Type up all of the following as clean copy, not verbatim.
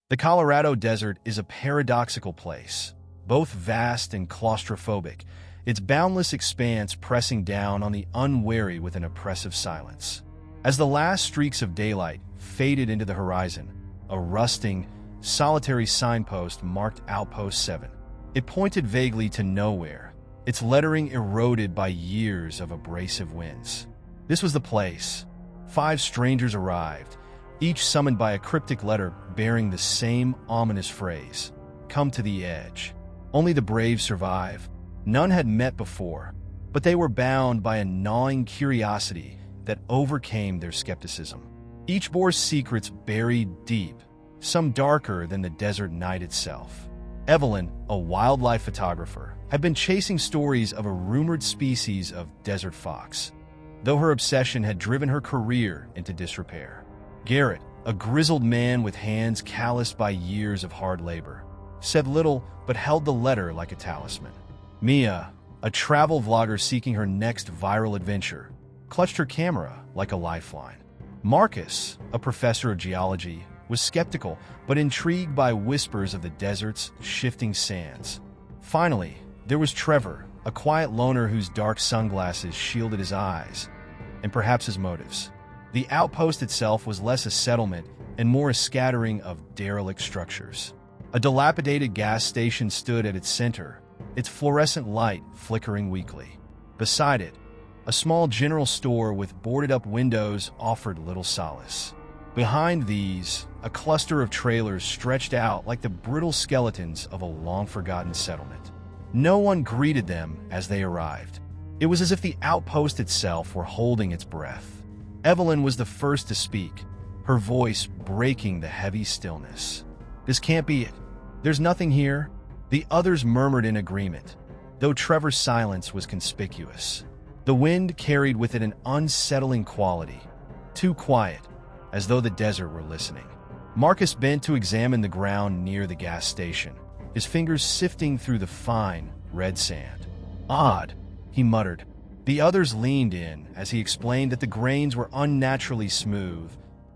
The Colorado Desert is a paradoxical place, both vast and claustrophobic, its boundless expanse pressing down on the unwary with an oppressive silence. As the last streaks of daylight faded into the horizon, a rusting, solitary signpost marked Outpost 7. It pointed vaguely to nowhere, its lettering eroded by years of abrasive winds. This was the place. 5 strangers arrived, each summoned by a cryptic letter bearing the same ominous phrase, "Come to the edge." Only the brave survive. None had met before, but they were bound by a gnawing curiosity that overcame their skepticism. Each bore secrets buried deep, some darker than the desert night itself. Evelyn, a wildlife photographer, had been chasing stories of a rumored species of desert fox, though her obsession had driven her career into disrepair. Garrett, a grizzled man with hands calloused by years of hard labor, said little but held the letter like a talisman. Mia, a travel vlogger seeking her next viral adventure, clutched her camera like a lifeline. Marcus, a professor of geology, was skeptical but intrigued by whispers of the desert's shifting sands. Finally, there was Trevor, a quiet loner whose dark sunglasses shielded his eyes, and perhaps his motives. The outpost itself was less a settlement and more a scattering of derelict structures. A dilapidated gas station stood at its center, its fluorescent light flickering weakly. Beside it, a small general store with boarded-up windows offered little solace. Behind these, a cluster of trailers stretched out like the brittle skeletons of a long-forgotten settlement. No one greeted them as they arrived. It was as if the outpost itself were holding its breath. Evelyn was the first to speak, her voice breaking the heavy stillness. "This can't be it. There's nothing here." The others murmured in agreement, though Trevor's silence was conspicuous. The wind carried with it an unsettling quality, too quiet, as though the desert were listening. Marcus bent to examine the ground near the gas station, his fingers sifting through the fine, red sand. "Odd," he muttered. The others leaned in as he explained that the grains were unnaturally smooth,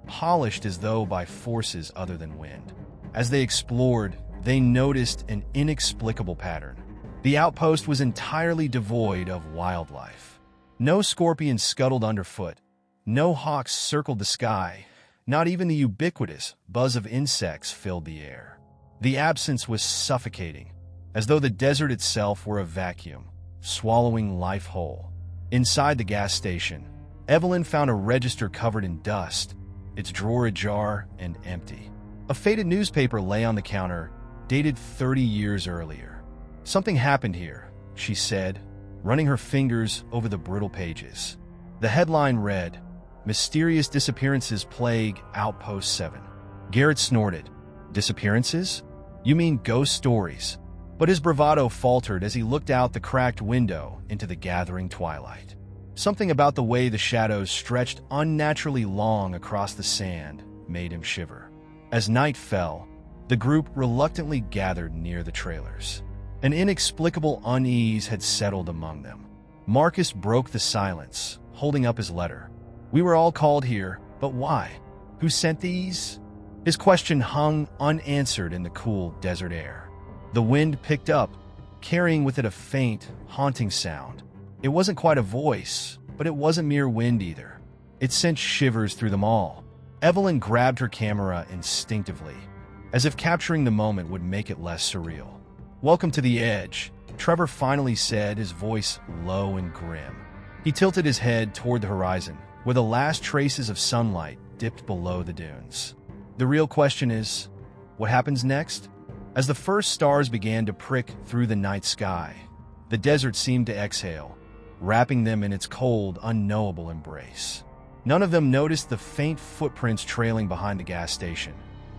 polished as though by forces other than wind. As they explored, they noticed an inexplicable pattern. The outpost was entirely devoid of wildlife. No scorpions scuttled underfoot, no hawks circled the sky, not even the ubiquitous buzz of insects filled the air. The absence was suffocating, as though the desert itself were a vacuum, swallowing life whole. Inside the gas station, Evelyn found a register covered in dust, its drawer ajar and empty. A faded newspaper lay on the counter, dated 30 years earlier. "Something happened here," she said, running her fingers over the brittle pages. The headline read, "Mysterious Disappearances Plague Outpost 7. Garrett snorted. "Disappearances? You mean ghost stories?" But his bravado faltered as he looked out the cracked window into the gathering twilight. Something about the way the shadows stretched unnaturally long across the sand made him shiver. As night fell, the group reluctantly gathered near the trailers. An inexplicable unease had settled among them. Marcus broke the silence, holding up his letter. "We were all called here, but why? Who sent these?" His question hung unanswered in the cool desert air. The wind picked up, carrying with it a faint, haunting sound. It wasn't quite a voice, but it wasn't mere wind either. It sent shivers through them all. Evelyn grabbed her camera instinctively, as if capturing the moment would make it less surreal. "Welcome to the edge," Trevor finally said, his voice low and grim. He tilted his head toward the horizon, where the last traces of sunlight dipped below the dunes. "The real question is, what happens next?" As the first stars began to prick through the night sky, the desert seemed to exhale, wrapping them in its cold, unknowable embrace. None of them noticed the faint footprints trailing behind the gas station,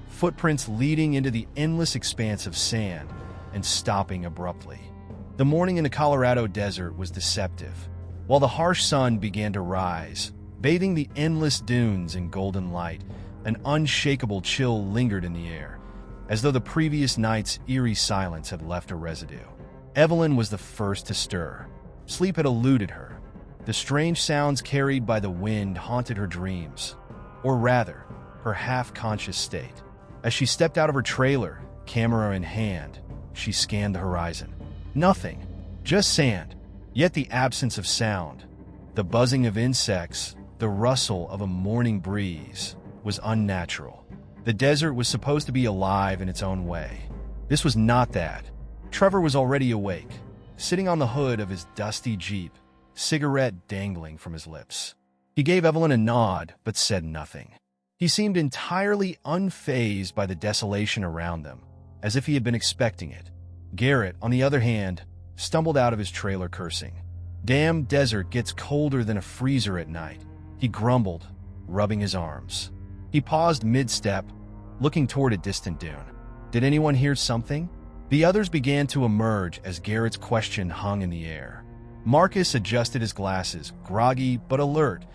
footprints leading into the endless expanse of sand and stopping abruptly. The morning in the Colorado desert was deceptive. While the harsh sun began to rise, bathing the endless dunes in golden light, an unshakable chill lingered in the air, as though the previous night's eerie silence had left a residue. Evelyn was the first to stir. Sleep had eluded her. The strange sounds carried by the wind haunted her dreams, or rather, her half-conscious state. As she stepped out of her trailer, camera in hand, she scanned the horizon. Nothing, just sand, yet the absence of sound. The buzzing of insects, the rustle of a morning breeze, was unnatural. The desert was supposed to be alive in its own way. This was not that. Trevor was already awake, sitting on the hood of his dusty Jeep, cigarette dangling from his lips. He gave Evelyn a nod, but said nothing. He seemed entirely unfazed by the desolation around them, as if he had been expecting it. Garrett, on the other hand, stumbled out of his trailer cursing. "Damn desert gets colder than a freezer at night," he grumbled, rubbing his arms. He paused mid-step, looking toward a distant dune. Did anyone hear something? The others began to emerge as Garrett's question hung in the air. Marcus adjusted his glasses, groggy but alert,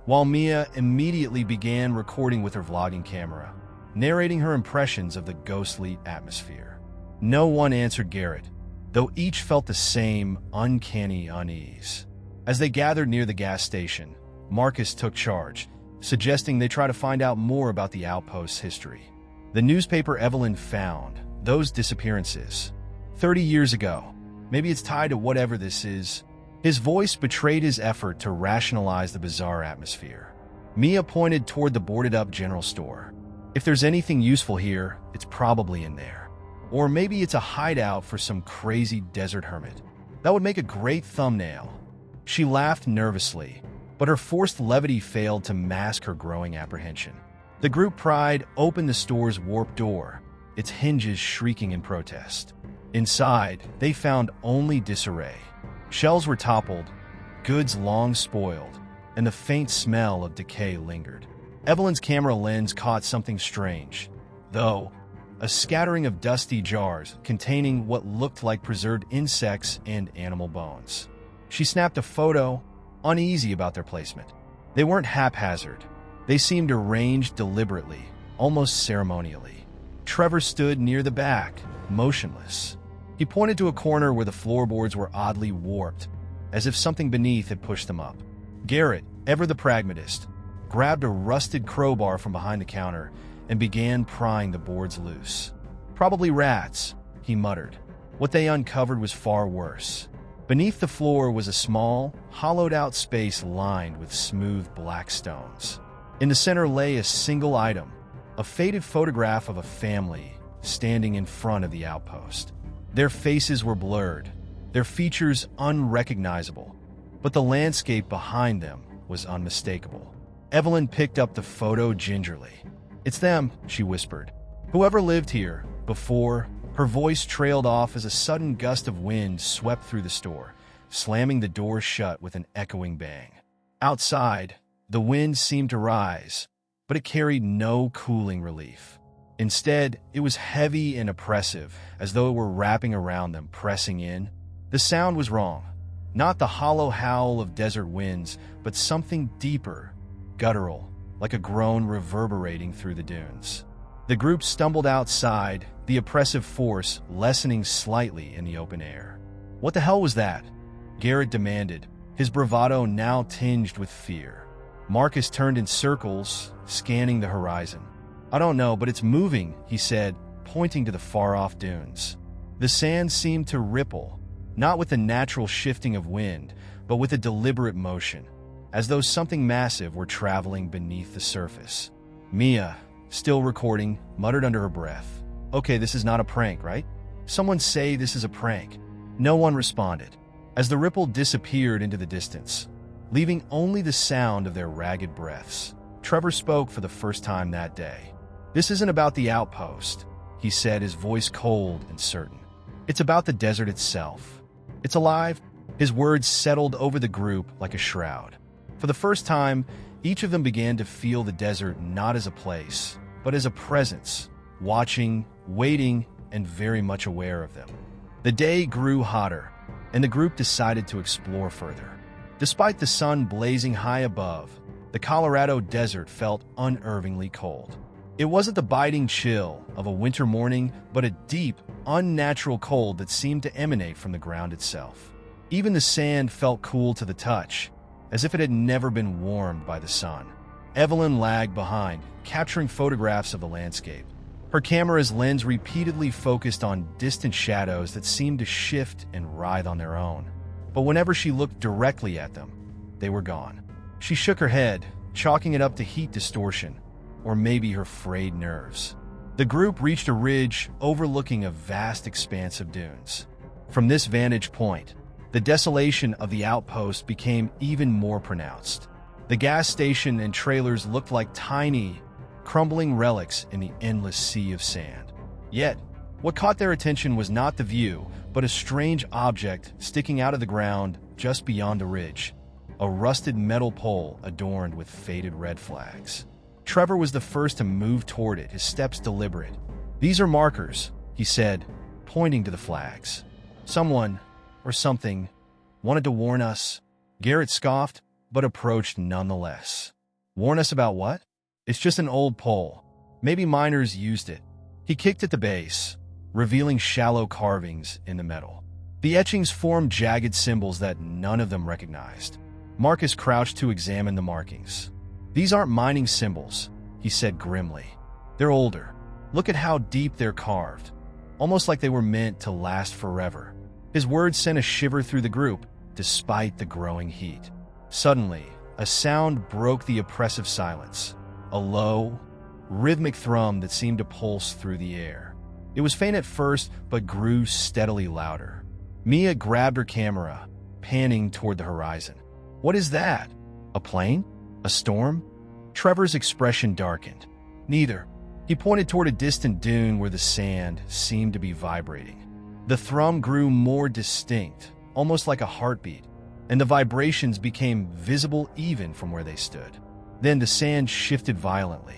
while Mia immediately began recording with her vlogging camera, narrating her impressions of the ghostly atmosphere. No one answered Garrett, though each felt the same uncanny unease. As they gathered near the gas station, Marcus took charge, suggesting they try to find out more about the outpost's history. The newspaper Evelyn found, those disappearances. 30 years ago. Maybe it's tied to whatever this is. His voice betrayed his effort to rationalize the bizarre atmosphere. Mia pointed toward the boarded-up general store. If there's anything useful here, it's probably in there. Or maybe it's a hideout for some crazy desert hermit. That would make a great thumbnail. She laughed nervously, but her forced levity failed to mask her growing apprehension. The group Pride opened the store's warped door, its hinges shrieking in protest. Inside, they found only disarray. Shelves were toppled, goods long spoiled, and the faint smell of decay lingered. Evelyn's camera lens caught something strange, though, a scattering of dusty jars containing what looked like preserved insects and animal bones. She snapped a photo, uneasy about their placement. They weren't haphazard. They seemed arranged deliberately, almost ceremonially. Trevor stood near the back, motionless. He pointed to a corner where the floorboards were oddly warped, as if something beneath had pushed them up. Garrett, ever the pragmatist, grabbed a rusted crowbar from behind the counter and began prying the boards loose. "Probably rats," he muttered. What they uncovered was far worse. Beneath the floor was a small, hollowed-out space lined with smooth black stones. In the center lay a single item, a faded photograph of a family standing in front of the outpost. Their faces were blurred, their features unrecognizable, but the landscape behind them was unmistakable. Evelyn picked up the photo gingerly. "It's them," she whispered. "Whoever lived here before." Her voice trailed off as a sudden gust of wind swept through the store, slamming the door shut with an echoing bang. Outside, the wind seemed to rise, but it carried no cooling relief. Instead, it was heavy and oppressive, as though it were wrapping around them, pressing in. The sound was wrong. Not the hollow howl of desert winds, but something deeper, guttural, like a groan reverberating through the dunes. The group stumbled outside, the oppressive force lessening slightly in the open air. "What the hell was that?" Garrett demanded, his bravado now tinged with fear. Marcus turned in circles, scanning the horizon. "I don't know, but it's moving," he said, pointing to the far-off dunes. The sand seemed to ripple, not with the natural shifting of wind, but with a deliberate motion, as though something massive were traveling beneath the surface. Mia, still recording, muttered under her breath, "Okay, this is not a prank, right? Someone say this is a prank." No one responded, as the ripple disappeared into the distance, leaving only the sound of their ragged breaths. Trevor spoke for the first time that day. "This isn't about the outpost," he said, his voice cold and certain. "It's about the desert itself. It's alive." His words settled over the group like a shroud. For the first time, each of them began to feel the desert not as a place, but as a presence, watching, waiting, and very much aware of them. The day grew hotter, and the group decided to explore further. Despite the sun blazing high above, the Colorado desert felt unnervingly cold. It wasn't the biting chill of a winter morning, but a deep, unnatural cold that seemed to emanate from the ground itself. Even the sand felt cool to the touch, as if it had never been warmed by the sun. Evelyn lagged behind, capturing photographs of the landscape. Her camera's lens repeatedly focused on distant shadows that seemed to shift and writhe on their own. But whenever she looked directly at them, they were gone. She shook her head, chalking it up to heat distortion, or maybe her frayed nerves. The group reached a ridge overlooking a vast expanse of dunes. From this vantage point, the desolation of the outpost became even more pronounced. The gas station and trailers looked like tiny, crumbling relics in the endless sea of sand. Yet, what caught their attention was not the view, but a strange object sticking out of the ground just beyond the ridge. A rusted metal pole adorned with faded red flags. Trevor was the first to move toward it, his steps deliberate. "These are markers," he said, pointing to the flags. "Someone, or something, wanted to warn us." Garrett scoffed, but approached nonetheless. "Warn us about what?" "It's just an old pole. Maybe miners used it." He kicked at the base, revealing shallow carvings in the metal. The etchings formed jagged symbols that none of them recognized. Marcus crouched to examine the markings. "These aren't mining symbols," he said grimly. "They're older. Look at how deep they're carved, almost like they were meant to last forever." His words sent a shiver through the group, despite the growing heat. Suddenly, a sound broke the oppressive silence. A low, rhythmic thrum that seemed to pulse through the air. It was faint at first, but grew steadily louder. Mia grabbed her camera, panning toward the horizon. "What is that? A plane? A storm?" Trevor's expression darkened. "Neither." He pointed toward a distant dune where the sand seemed to be vibrating. The thrum grew more distinct, almost like a heartbeat, and the vibrations became visible even from where they stood. Then the sand shifted violently.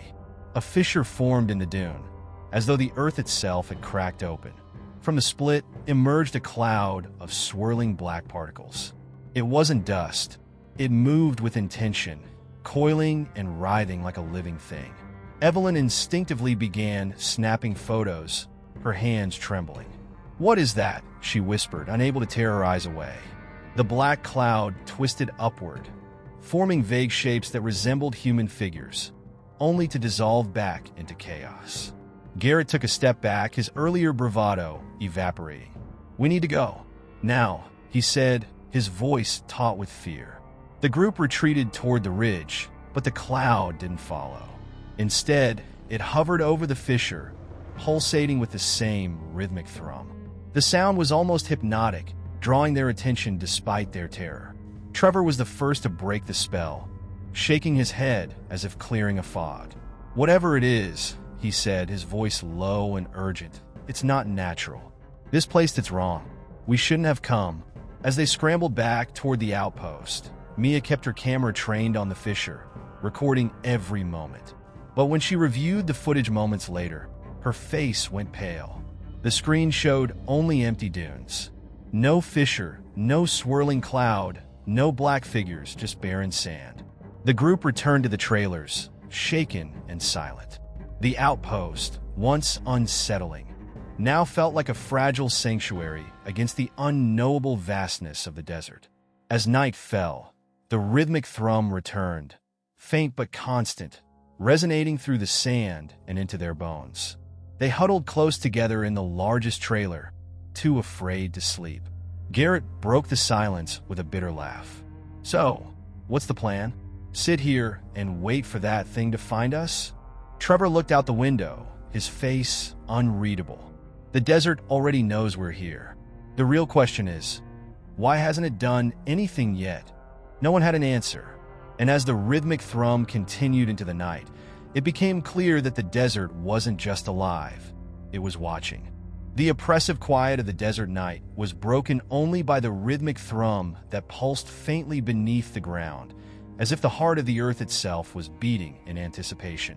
A fissure formed in the dune, as though the earth itself had cracked open. From the split emerged a cloud of swirling black particles. It wasn't dust. It moved with intention, coiling and writhing like a living thing. Evelyn instinctively began snapping photos, her hands trembling. "What is that?" she whispered, unable to tear her eyes away. The black cloud twisted upward, forming vague shapes that resembled human figures, only to dissolve back into chaos. Garrett took a step back, his earlier bravado evaporating. "We need to go. Now," he said, his voice taut with fear. The group retreated toward the ridge, but the cloud didn't follow. Instead, it hovered over the fissure, pulsating with the same rhythmic thrum. The sound was almost hypnotic, drawing their attention despite their terror. Trevor was the first to break the spell, shaking his head as if clearing a fog. "Whatever it is," he said, his voice low and urgent, "it's not natural. This place that's wrong. We shouldn't have come." As they scrambled back toward the outpost, Mia kept her camera trained on the fissure, recording every moment. But when she reviewed the footage moments later, her face went pale. The screen showed only empty dunes. No fissure, no swirling cloud, no black figures, just barren sand. The group returned to the trailers, shaken and silent. The outpost, once unsettling, now felt like a fragile sanctuary against the unknowable vastness of the desert. As night fell, the rhythmic thrum returned, faint but constant, resonating through the sand and into their bones. They huddled close together in the largest trailer, too afraid to sleep. Garrett broke the silence with a bitter laugh. "So, what's the plan? Sit here and wait for that thing to find us?" Trevor looked out the window, his face unreadable. "The desert already knows we're here. The real question is, why hasn't it done anything yet?" No one had an answer, and as the rhythmic thrum continued into the night, it became clear that the desert wasn't just alive, it was watching. The oppressive quiet of the desert night was broken only by the rhythmic thrum that pulsed faintly beneath the ground, as if the heart of the earth itself was beating in anticipation.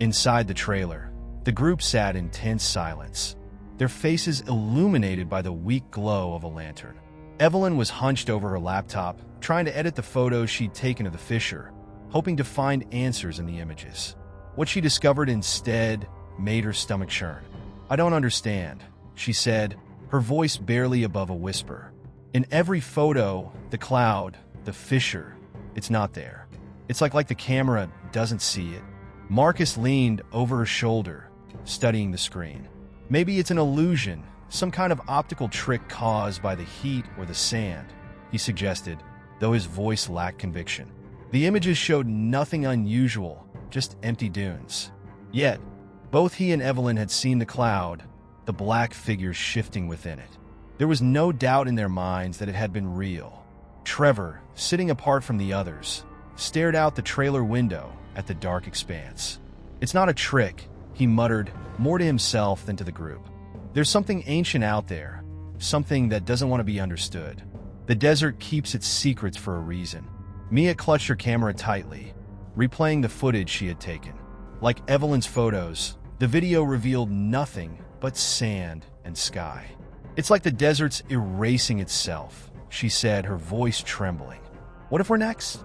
Inside the trailer, the group sat in tense silence, their faces illuminated by the weak glow of a lantern. Evelyn was hunched over her laptop, trying to edit the photos she'd taken of the fissure, hoping to find answers in the images. What she discovered instead made her stomach churn. "I don't understand," she said, her voice barely above a whisper. "In every photo, the cloud, the fissure, it's not there. It's like the camera doesn't see it." Marcus leaned over her shoulder, studying the screen. Maybe it's an illusion, some kind of optical trick caused by the heat or the sand, he suggested, though his voice lacked conviction. The images showed nothing unusual, just empty dunes. Yet, both he and Evelyn had seen the cloud, the black figures shifting within it. There was no doubt in their minds that it had been real. Trevor, sitting apart from the others, stared out the trailer window at the dark expanse. "It's not a trick," he muttered, more to himself than to the group. "There's something ancient out there, something that doesn't want to be understood. The desert keeps its secrets for a reason." Mia clutched her camera tightly, replaying the footage she had taken. Like Evelyn's photos, the video revealed nothing but sand and sky. "It's like the desert's erasing itself," she said, her voice trembling. "What if we're next?"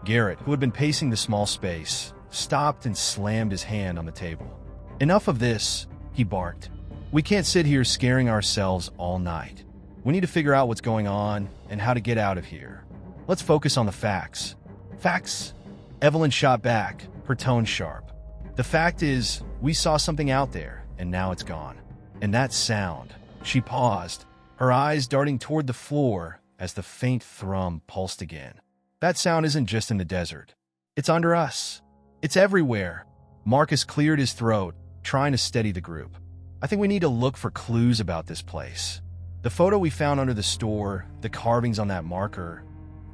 Garrett, who had been pacing the small space, stopped and slammed his hand on the table. "Enough of this," he barked. "We can't sit here scaring ourselves all night. We need to figure out what's going on and how to get out of here. Let's focus on the facts." "Facts?" Evelyn shot back, her tone sharp. "The fact is, we saw something out there, and now it's gone. And that sound..." She paused, her eyes darting toward the floor as the faint thrum pulsed again. "That sound isn't just in the desert. It's under us. It's everywhere." Marcus cleared his throat, trying to steady the group. "I think we need to look for clues about this place. The photo we found under the store, the carvings on that marker,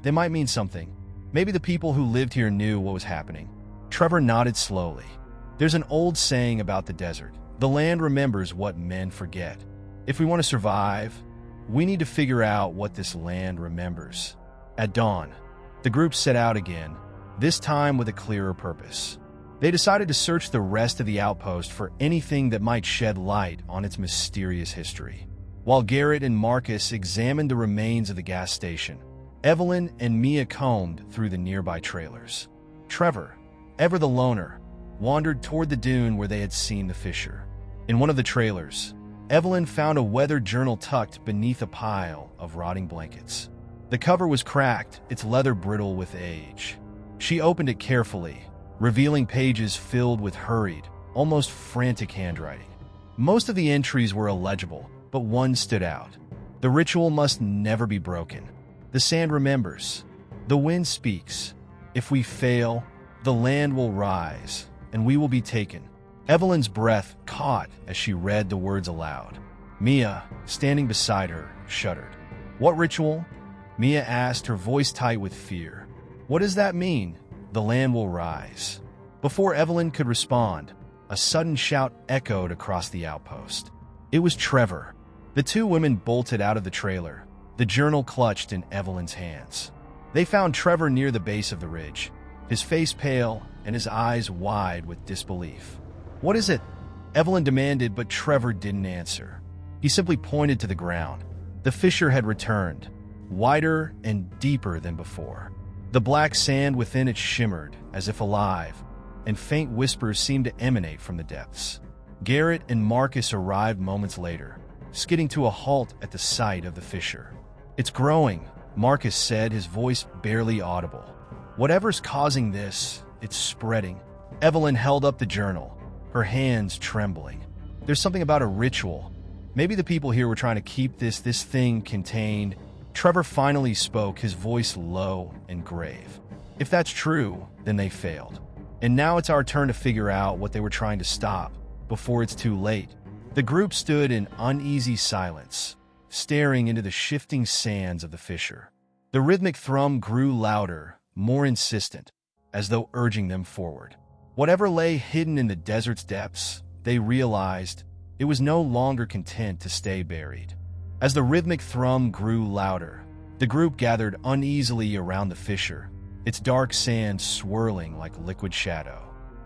they might mean something. Maybe the people who lived here knew what was happening." Trevor nodded slowly. "There's an old saying about the desert. The land remembers what men forget. If we want to survive, we need to figure out what this land remembers." At dawn, the group set out again, this time with a clearer purpose. They decided to search the rest of the outpost for anything that might shed light on its mysterious history. While Garrett and Marcus examined the remains of the gas station, Evelyn and Mia combed through the nearby trailers. Trevor, ever the loner, wandered toward the dune where they had seen the fissure. In one of the trailers, Evelyn found a weathered journal tucked beneath a pile of rotting blankets. The cover was cracked, its leather brittle with age. She opened it carefully, revealing pages filled with hurried, almost frantic handwriting. Most of the entries were illegible, but one stood out. "The ritual must never be broken. The sand remembers. The wind speaks. If we fail, the land will rise, and we will be taken." Evelyn's breath caught as she read the words aloud. Mia, standing beside her, shuddered. "What ritual?" Mia asked, her voice tight with fear. "What does that mean? The land will rise." Before Evelyn could respond, a sudden shout echoed across the outpost. It was Trevor. The two women bolted out of the trailer, the journal clutched in Evelyn's hands. They found Trevor near the base of the ridge, his face pale and his eyes wide with disbelief. "What is it?" Evelyn demanded, but Trevor didn't answer. He simply pointed to the ground. The fissure had returned, wider and deeper than before. The black sand within it shimmered, as if alive, and faint whispers seemed to emanate from the depths. Garrett and Marcus arrived moments later, skidding to a halt at the sight of the fissure. "It's growing," Marcus said, his voice barely audible. "Whatever's causing this, it's spreading." Evelyn held up the journal, her hands trembling. "There's something about a ritual. Maybe the people here were trying to keep this thing contained." Trevor finally spoke, his voice low and grave. "If that's true, then they failed. And now it's our turn to figure out what they were trying to stop, before it's too late." The group stood in uneasy silence, staring into the shifting sands of the fissure. The rhythmic thrum grew louder, more insistent, as though urging them forward. Whatever lay hidden in the desert's depths, they realized it was no longer content to stay buried. As the rhythmic thrum grew louder, the group gathered uneasily around the fissure, its dark sand swirling like liquid shadow.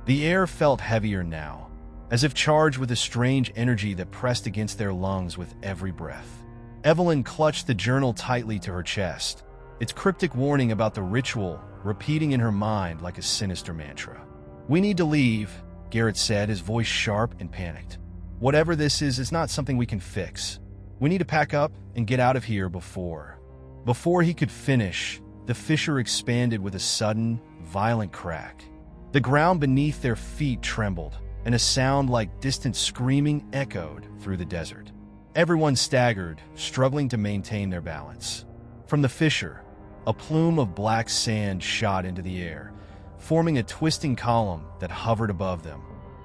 The air felt heavier now, as if charged with a strange energy that pressed against their lungs with every breath. Evelyn clutched the journal tightly to her chest, its cryptic warning about the ritual repeating in her mind like a sinister mantra. "We need to leave," Garrett said, his voice sharp and panicked. "Whatever this is, it's not something we can fix. We need to pack up and get out of here before..." Before he could finish, the fissure expanded with a sudden, violent crack. The ground beneath their feet trembled, and a sound like distant screaming echoed through the desert. Everyone staggered, struggling to maintain their balance. From the fissure, a plume of black sand shot into the air, forming a twisting column that hovered above them,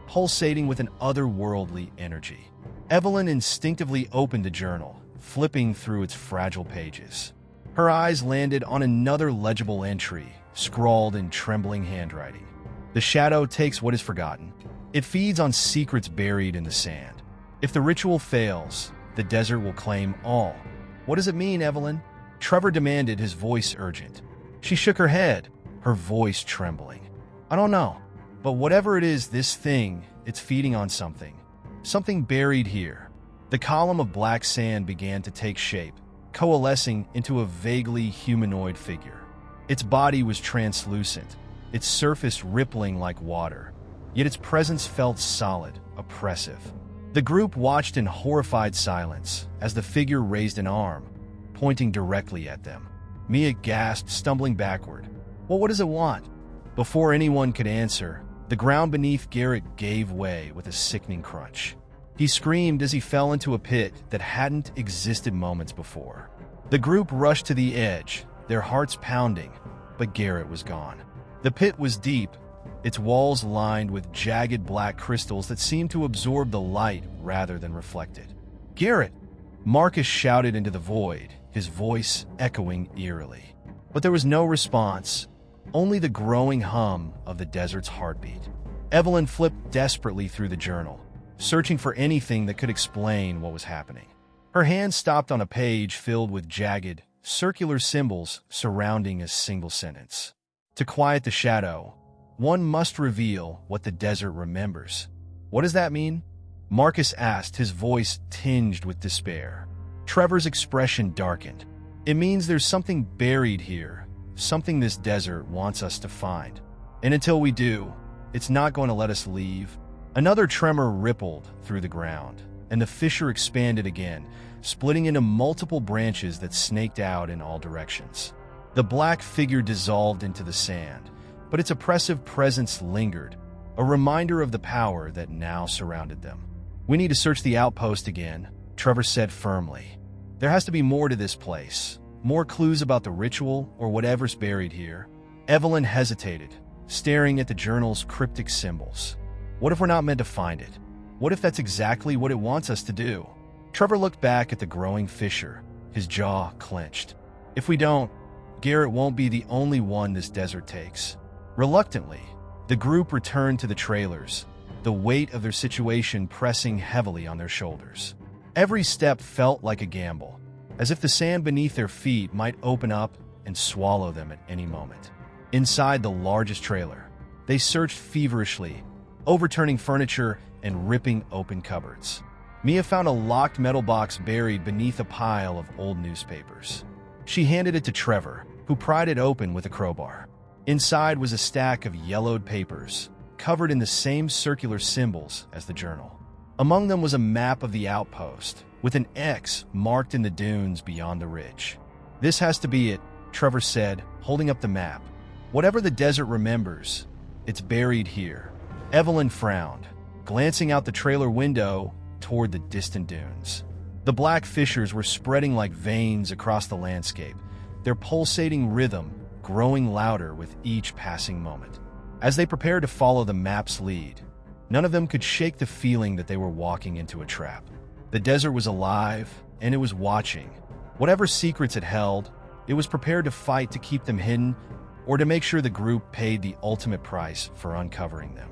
pulsating with an otherworldly energy. Evelyn instinctively opened the journal, flipping through its fragile pages. Her eyes landed on another legible entry, scrawled in trembling handwriting. The shadow takes what is forgotten. It feeds on secrets buried in the sand. If the ritual fails, the desert will claim all. What does it mean, Evelyn? Trevor demanded, his voice urgent. She shook her head, her voice trembling. I don't know, but whatever it is, this thing, it's feeding on something. Something buried here. The column of black sand began to take shape, coalescing into a vaguely humanoid figure. Its body was translucent, its surface rippling like water, yet its presence felt solid, oppressive. The group watched in horrified silence as the figure raised an arm, pointing directly at them. Mia gasped, stumbling backward. Well, what does it want? Before anyone could answer, the ground beneath Garrett gave way with a sickening crunch. He screamed as he fell into a pit that hadn't existed moments before. The group rushed to the edge, their hearts pounding, but Garrett was gone. The pit was deep, its walls lined with jagged black crystals that seemed to absorb the light rather than reflect it. Garrett! Marcus shouted into the void, his voice echoing eerily. But there was no response, only the growing hum of the desert's heartbeat. Evelyn flipped desperately through the journal, searching for anything that could explain what was happening. Her hand stopped on a page filled with jagged, circular symbols surrounding a single sentence. To quiet the shadow, one must reveal what the desert remembers. What does that mean? Marcus asked, his voice tinged with despair. Trevor's expression darkened. It means there's something buried here, something this desert wants us to find. And until we do, it's not going to let us leave. Another tremor rippled through the ground, and the fissure expanded again, splitting into multiple branches that snaked out in all directions. The black figure dissolved into the sand, but its oppressive presence lingered, a reminder of the power that now surrounded them. We need to search the outpost again, Trevor said firmly. There has to be more to this place, more clues about the ritual or whatever's buried here. Evelyn hesitated, staring at the journal's cryptic symbols. What if we're not meant to find it? What if that's exactly what it wants us to do? Trevor looked back at the growing fissure, his jaw clenched. If we don't, Garrett won't be the only one this desert takes. Reluctantly, the group returned to the trailers, the weight of their situation pressing heavily on their shoulders. Every step felt like a gamble, as if the sand beneath their feet might open up and swallow them at any moment. Inside the largest trailer, they searched feverishly, overturning furniture and ripping open cupboards. Mia found a locked metal box buried beneath a pile of old newspapers. She handed it to Trevor, who pried it open with a crowbar. Inside was a stack of yellowed papers, covered in the same circular symbols as the journal. Among them was a map of the outpost, with an X marked in the dunes beyond the ridge. This has to be it, Trevor said, holding up the map. Whatever the desert remembers, it's buried here. Evelyn frowned, glancing out the trailer window toward the distant dunes. The black fissures were spreading like veins across the landscape, their pulsating rhythm growing louder with each passing moment. As they prepared to follow the map's lead, none of them could shake the feeling that they were walking into a trap. The desert was alive, and it was watching. Whatever secrets it held, it was prepared to fight to keep them hidden or to make sure the group paid the ultimate price for uncovering them.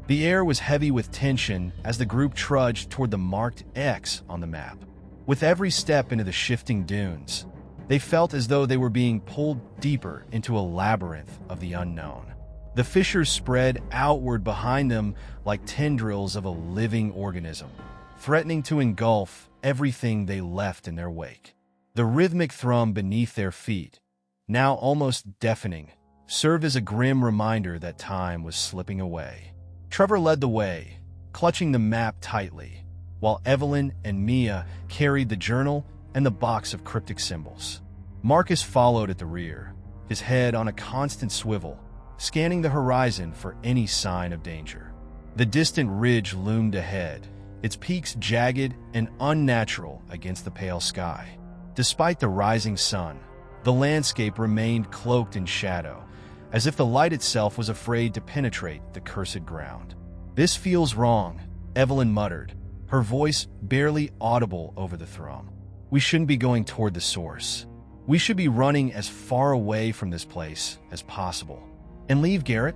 The air was heavy with tension as the group trudged toward the marked X on the map. With every step into the shifting dunes, they felt as though they were being pulled deeper into a labyrinth of the unknown. The fissures spread outward behind them like tendrils of a living organism, threatening to engulf everything they left in their wake. The rhythmic thrum beneath their feet, now almost deafening, served as a grim reminder that time was slipping away. Trevor led the way, clutching the map tightly, while Evelyn and Mia carried the journal and the box of cryptic symbols. Marcus followed at the rear, his head on a constant swivel, scanning the horizon for any sign of danger. The distant ridge loomed ahead, its peaks jagged and unnatural against the pale sky. Despite the rising sun, the landscape remained cloaked in shadow, as if the light itself was afraid to penetrate the cursed ground. "This feels wrong," Evelyn muttered, her voice barely audible over the thrum. "We shouldn't be going toward the source. We should be running as far away from this place as possible." "And leave Garrett?"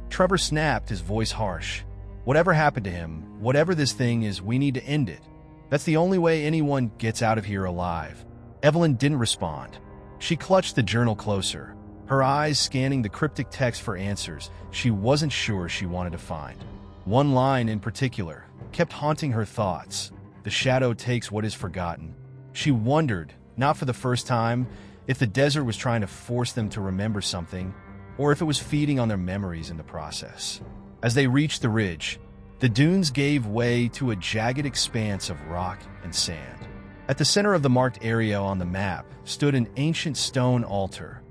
Trevor snapped, his voice harsh. "Whatever happened to him, whatever this thing is, we need to end it. That's the only way anyone gets out of here alive." Evelyn didn't respond. She clutched the journal closer, her eyes scanning the cryptic text for answers she wasn't sure she wanted to find. One line in particular kept haunting her thoughts. "The shadow takes what is forgotten." She wondered, not for the first time, if the desert was trying to force them to remember something, or if it was feeding on their memories in the process. As they reached the ridge, the dunes gave way to a jagged expanse of rock and sand. At the center of the marked area on the map stood an ancient stone altar,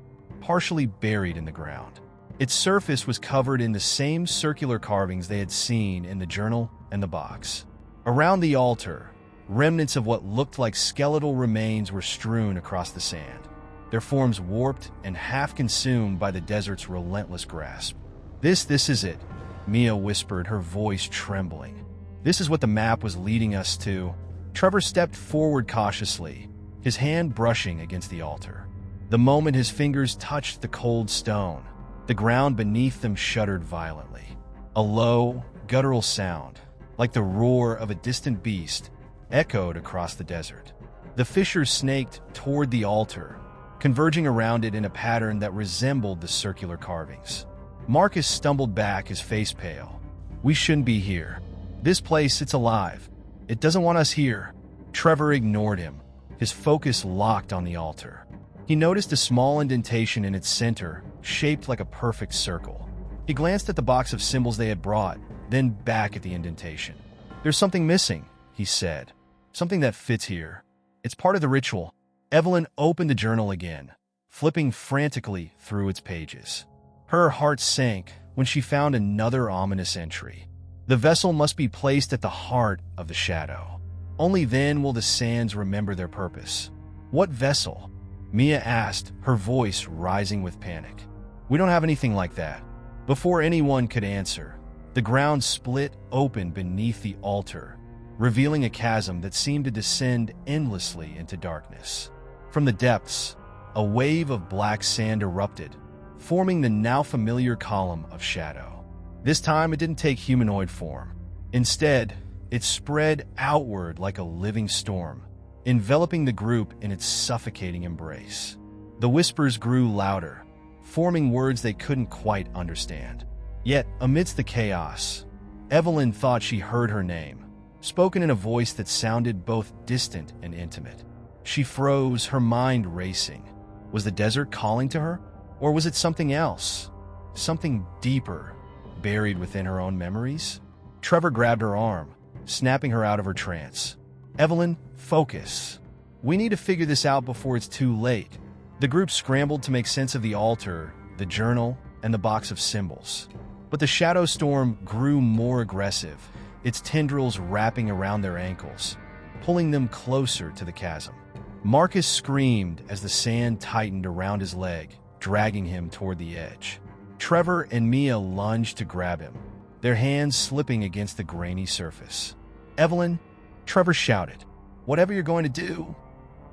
partially buried in the ground. Its surface was covered in the same circular carvings they had seen in the journal and the box. Around the altar, remnants of what looked like skeletal remains were strewn across the sand, their forms warped and half consumed by the desert's relentless grasp. This is it," Mia whispered, her voice trembling. "This is what the map was leading us to." Trevor stepped forward cautiously, his hand brushing against the altar. The moment his fingers touched the cold stone, the ground beneath them shuddered violently. A low, guttural sound, like the roar of a distant beast, echoed across the desert. The fissures snaked toward the altar, converging around it in a pattern that resembled the circular carvings. Marcus stumbled back, his face pale. "We shouldn't be here. This place, it's alive. It doesn't want us here." Trevor ignored him, his focus locked on the altar. He noticed a small indentation in its center, shaped like a perfect circle. He glanced at the box of symbols they had brought, then back at the indentation. "There's something missing," he said. "Something that fits here. It's part of the ritual." Evelyn opened the journal again, flipping frantically through its pages. Her heart sank when she found another ominous entry. "The vessel must be placed at the heart of the shadow. Only then will the sands remember their purpose." "What vessel?" Mia asked, her voice rising with panic. "We don't have anything like that." Before anyone could answer, the ground split open beneath the altar, revealing a chasm that seemed to descend endlessly into darkness. From the depths, a wave of black sand erupted, forming the now familiar column of shadow. This time it didn't take humanoid form. Instead, it spread outward like a living storm, enveloping the group in its suffocating embrace. The whispers grew louder, forming words they couldn't quite understand. Yet, amidst the chaos, Evelyn thought she heard her name, spoken in a voice that sounded both distant and intimate. She froze, her mind racing. Was the desert calling to her? Or was it something else? Something deeper, buried within her own memories? Trevor grabbed her arm, snapping her out of her trance. "Evelyn, focus. We need to figure this out before it's too late." The group scrambled to make sense of the altar, the journal, and the box of symbols. But the shadow storm grew more aggressive, its tendrils wrapping around their ankles, pulling them closer to the chasm. Marcus screamed as the sand tightened around his leg, dragging him toward the edge. Trevor and Mia lunged to grab him, their hands slipping against the grainy surface. "Evelyn," Trevor shouted, "whatever you're going to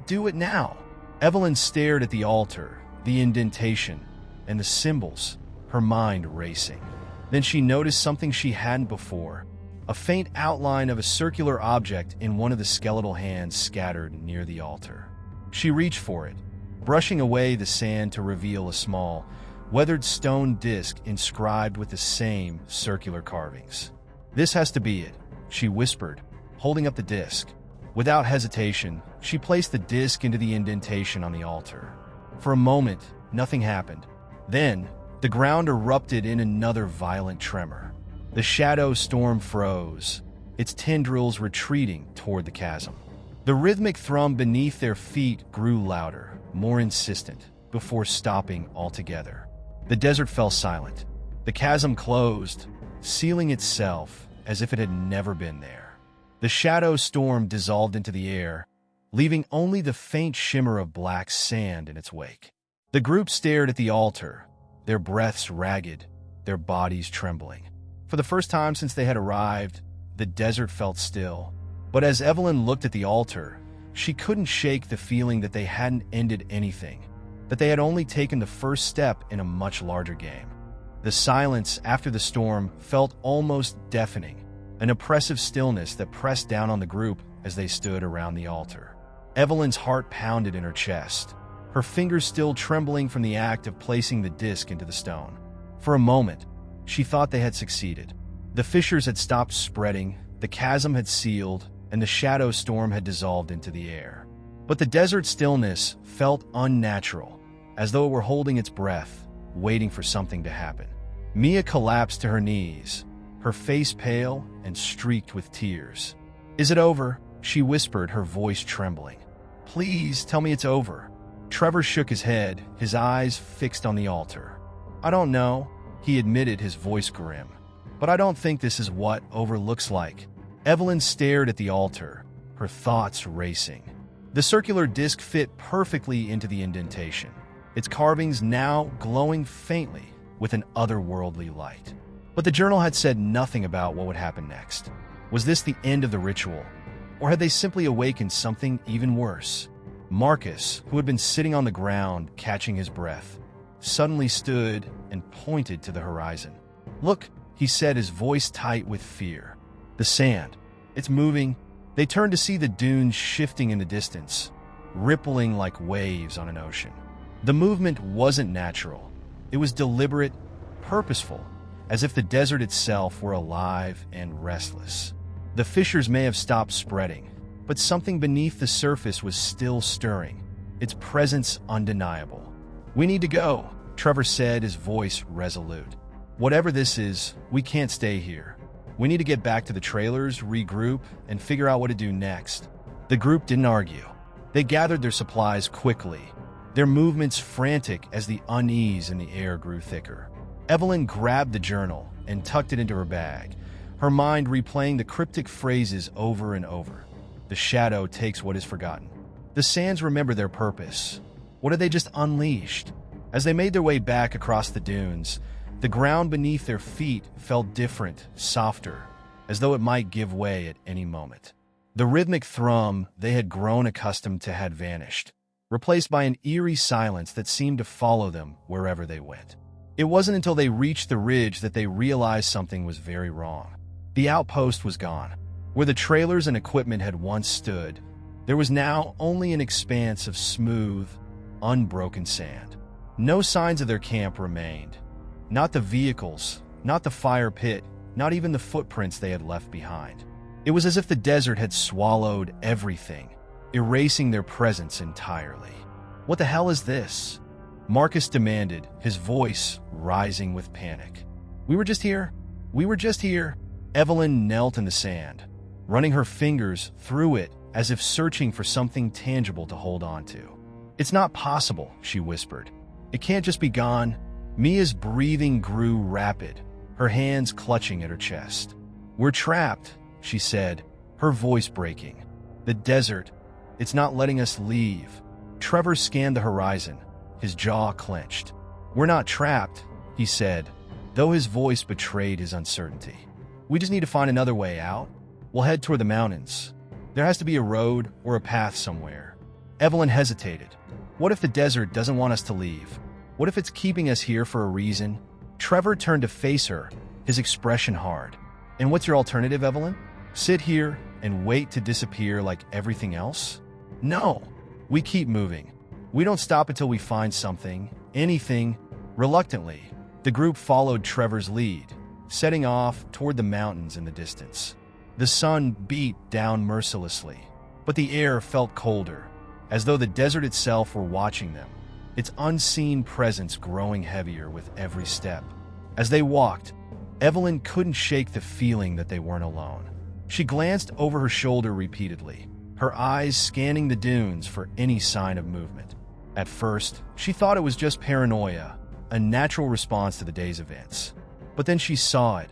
do it now." Evelyn stared at the altar, the indentation, and the symbols, her mind racing. Then she noticed something she hadn't before, a faint outline of a circular object in one of the skeletal hands scattered near the altar. She reached for it, brushing away the sand to reveal a small, weathered stone disc inscribed with the same circular carvings. "This has to be it," she whispered, holding up the disc. Without hesitation, she placed the disc into the indentation on the altar. For a moment, nothing happened. Then, the ground erupted in another violent tremor. The shadow storm froze, its tendrils retreating toward the chasm. The rhythmic thrum beneath their feet grew louder, more insistent, before stopping altogether. The desert fell silent. The chasm closed, sealing itself as if it had never been there. The shadow storm dissolved into the air, leaving only the faint shimmer of black sand in its wake. The group stared at the altar, their breaths ragged, their bodies trembling. For the first time since they had arrived, the desert felt still. But as Evelyn looked at the altar, she couldn't shake the feeling that they hadn't ended anything, that they had only taken the first step in a much larger game. The silence after the storm felt almost deafening, an oppressive stillness that pressed down on the group as they stood around the altar. Evelyn's heart pounded in her chest, her fingers still trembling from the act of placing the disc into the stone. For a moment, she thought they had succeeded. The fissures had stopped spreading, the chasm had sealed, and the shadow storm had dissolved into the air. But the desert stillness felt unnatural, as though it were holding its breath, waiting for something to happen. Mia collapsed to her knees, her face pale and streaked with tears. "Is it over?" she whispered, her voice trembling. "Please tell me it's over." Trevor shook his head, his eyes fixed on the altar. "I don't know," he admitted, his voice grim. "But I don't think this is what over looks like." Evelyn stared at the altar, her thoughts racing. The circular disc fit perfectly into the indentation, its carvings now glowing faintly with an otherworldly light. But the journal had said nothing about what would happen next. Was this the end of the ritual? Or had they simply awakened something even worse? Marcus, who had been sitting on the ground, catching his breath, suddenly stood and pointed to the horizon. "Look," he said, his voice tight with fear. "The sand. It's moving." They turned to see the dunes shifting in the distance, rippling like waves on an ocean. The movement wasn't natural. It was deliberate, purposeful, as if the desert itself were alive and restless. The fissures may have stopped spreading, but something beneath the surface was still stirring, its presence undeniable. "We need to go," Trevor said, his voice resolute. "Whatever this is, we can't stay here. We need to get back to the trailers, regroup, and figure out what to do next." The group didn't argue. They gathered their supplies quickly, their movements frantic as the unease in the air grew thicker. Evelyn grabbed the journal and tucked it into her bag, her mind replaying the cryptic phrases over and over. The shadow takes what is forgotten. The sands remember their purpose. What had they just unleashed? As they made their way back across the dunes, the ground beneath their feet felt different, softer, as though it might give way at any moment. The rhythmic thrum they had grown accustomed to had vanished, replaced by an eerie silence that seemed to follow them wherever they went. It wasn't until they reached the ridge that they realized something was very wrong. The outpost was gone. Where the trailers and equipment had once stood, there was now only an expanse of smooth, unbroken sand. No signs of their camp remained. Not the vehicles, not the fire pit, not even the footprints they had left behind. It was as if the desert had swallowed everything, erasing their presence entirely. "What the hell is this?" Marcus demanded, his voice rising with panic. We were just here. Evelyn knelt in the sand, running her fingers through it as if searching for something tangible to hold on to. "It's not possible," she whispered. "It can't just be gone." Mia's breathing grew rapid, her hands clutching at her chest. "We're trapped," she said, her voice breaking. "The desert, it's not letting us leave." Trevor scanned the horizon, his jaw clenched. "We're not trapped," he said, though his voice betrayed his uncertainty. "We just need to find another way out. We'll head toward the mountains. There has to be a road or a path somewhere." Evelyn hesitated. What if the desert doesn't want us to leave? What if it's keeping us here for a reason? Trevor turned to face her, his expression hard. "And what's your alternative, Evelyn? Sit here and wait to disappear like everything else?" "No, we keep moving. We don't stop until we find something, anything." Reluctantly, the group followed Trevor's lead, setting off toward the mountains in the distance. The sun beat down mercilessly, but the air felt colder, as though the desert itself were watching them, its unseen presence growing heavier with every step. As they walked, Evelyn couldn't shake the feeling that they weren't alone. She glanced over her shoulder repeatedly, her eyes scanning the dunes for any sign of movement. At first, she thought it was just paranoia, a natural response to the day's events. But then she saw it.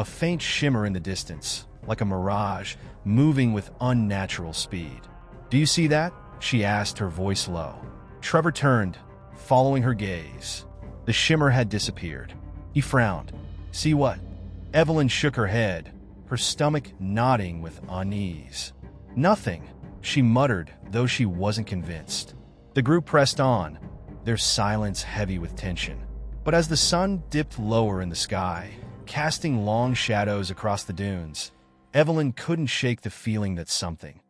a faint shimmer in the distance, like a mirage, moving with unnatural speed. "Do you see that?" she asked, her voice low. Trevor turned, following her gaze. The shimmer had disappeared. He frowned. "See what?" Evelyn shook her head, her stomach knotting with unease. "Nothing," she muttered, though she wasn't convinced. The group pressed on, their silence heavy with tension. But as the sun dipped lower in the sky, casting long shadows across the dunes, Evelyn couldn't shake the feeling that something,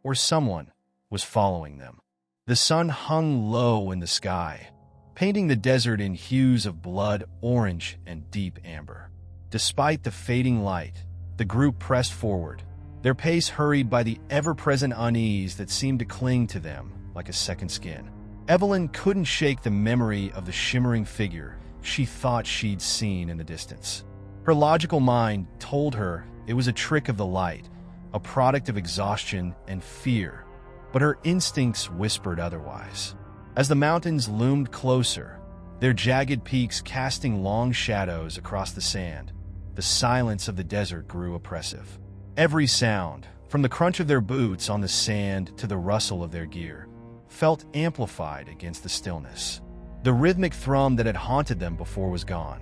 or someone, was following them. The sun hung low in the sky, painting the desert in hues of blood orange and deep amber. Despite the fading light, the group pressed forward, their pace hurried by the ever-present unease that seemed to cling to them like a second skin. Evelyn couldn't shake the memory of the shimmering figure she thought she'd seen in the distance. Her logical mind told her it was a trick of the light, a product of exhaustion and fear, but her instincts whispered otherwise. As the mountains loomed closer, their jagged peaks casting long shadows across the sand, the silence of the desert grew oppressive. Every sound, from the crunch of their boots on the sand to the rustle of their gear, felt amplified against the stillness. The rhythmic thrum that had haunted them before was gone,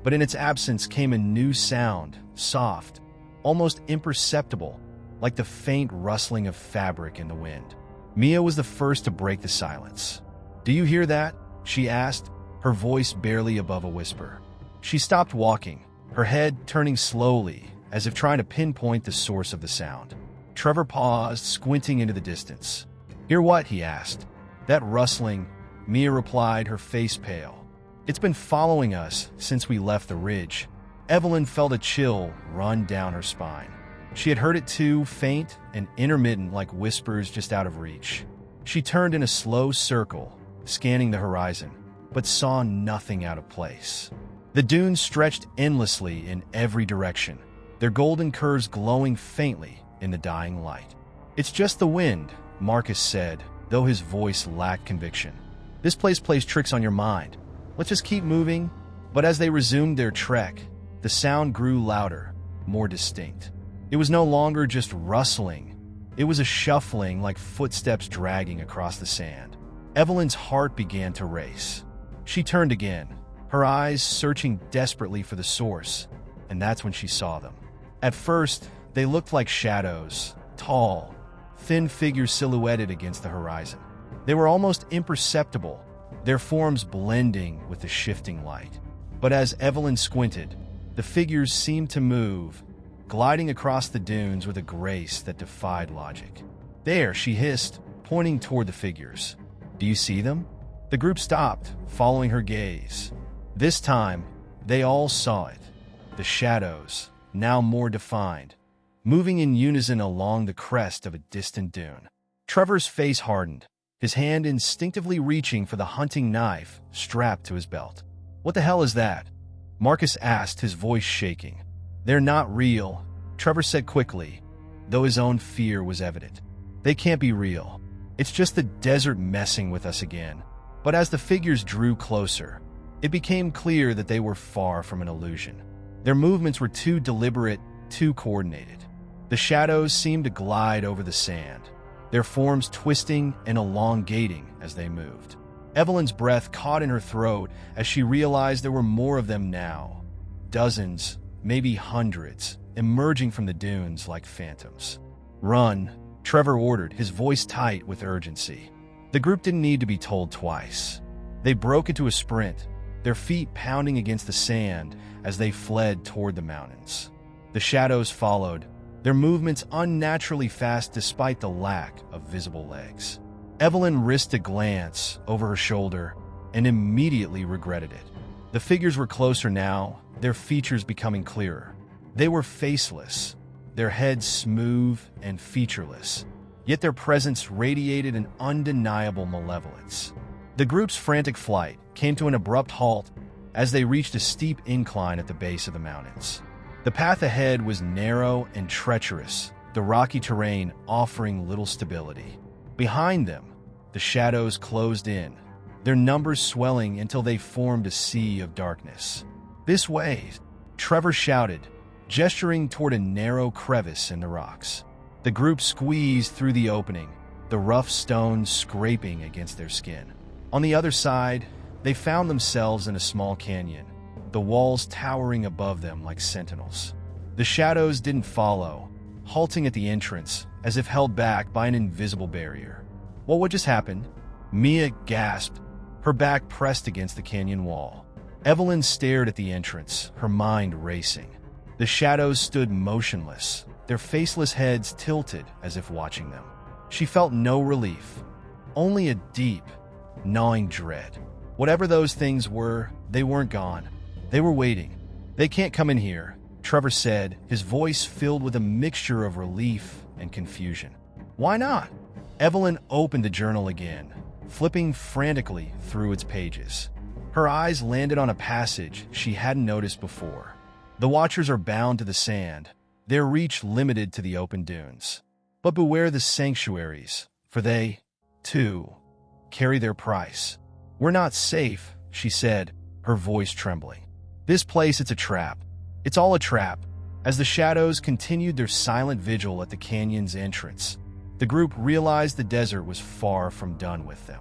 but in its absence came a new sound, soft, almost imperceptible, like the faint rustling of fabric in the wind. Mia was the first to break the silence. "Do you hear that?" she asked, her voice barely above a whisper. She stopped walking, her head turning slowly, as if trying to pinpoint the source of the sound. Trevor paused, squinting into the distance. "Hear what?" he asked. "That rustling," Mia replied, her face pale. "It's been following us since we left the ridge." Evelyn felt a chill run down her spine. She had heard it too, faint and intermittent like whispers just out of reach. She turned in a slow circle, scanning the horizon, but saw nothing out of place. The dunes stretched endlessly in every direction, their golden curves glowing faintly in the dying light. "It's just the wind," Marcus said, though his voice lacked conviction. "This place plays tricks on your mind. Let's just keep moving." But as they resumed their trek, the sound grew louder, more distinct. It was no longer just rustling. It was a shuffling like footsteps dragging across the sand. Evelyn's heart began to race. She turned again, her eyes searching desperately for the source, and that's when she saw them. At first, they looked like shadows, tall, thin figures silhouetted against the horizon. They were almost imperceptible, their forms blending with the shifting light. But as Evelyn squinted, the figures seemed to move, gliding across the dunes with a grace that defied logic. "There," she hissed, pointing toward the figures. "Do you see them?" The group stopped, following her gaze. This time, they all saw it. The shadows, now more defined, moving in unison along the crest of a distant dune. Trevor's face hardened, his hand instinctively reaching for the hunting knife strapped to his belt. "What the hell is that?" Marcus asked, his voice shaking. "They're not real," Trevor said quickly, though his own fear was evident. "They can't be real. It's just the desert messing with us again." But as the figures drew closer, it became clear that they were far from an illusion. Their movements were too deliberate, too coordinated. The shadows seemed to glide over the sand, their forms twisting and elongating as they moved. Evelyn's breath caught in her throat as she realized there were more of them now. Dozens, maybe hundreds, emerging from the dunes like phantoms. "Run," Trevor ordered, his voice tight with urgency. The group didn't need to be told twice. They broke into a sprint, their feet pounding against the sand as they fled toward the mountains. The shadows followed, their movements unnaturally fast despite the lack of visible legs. Evelyn risked a glance over her shoulder and immediately regretted it. The figures were closer now, their features becoming clearer. They were faceless, their heads smooth and featureless, yet their presence radiated an undeniable malevolence. The group's frantic flight came to an abrupt halt as they reached a steep incline at the base of the mountains. The path ahead was narrow and treacherous, the rocky terrain offering little stability. Behind them, the shadows closed in, their numbers swelling until they formed a sea of darkness. "This way!" Trevor shouted, gesturing toward a narrow crevice in the rocks. The group squeezed through the opening, the rough stones scraping against their skin. On the other side, they found themselves in a small canyon, the walls towering above them like sentinels. The shadows didn't follow, halting at the entrance as if held back by an invisible barrier. What just happened? Mia gasped, her back pressed against the canyon wall. Evelyn stared at the entrance, her mind racing. The shadows stood motionless, their faceless heads tilted as if watching them. She felt no relief, only a deep, gnawing dread. Whatever those things were, they weren't gone. They were waiting. "They can't come in here," Trevor said, his voice filled with a mixture of relief and confusion. "Why not?" Evelyn opened the journal again, flipping frantically through its pages. Her eyes landed on a passage she hadn't noticed before. "The Watchers are bound to the sand, their reach limited to the open dunes. But beware the sanctuaries, for they, too, carry their price." "We're not safe," she said, her voice trembling. "This place, it's a trap. It's all a trap." As the shadows continued their silent vigil at the canyon's entrance, the group realized the desert was far from done with them.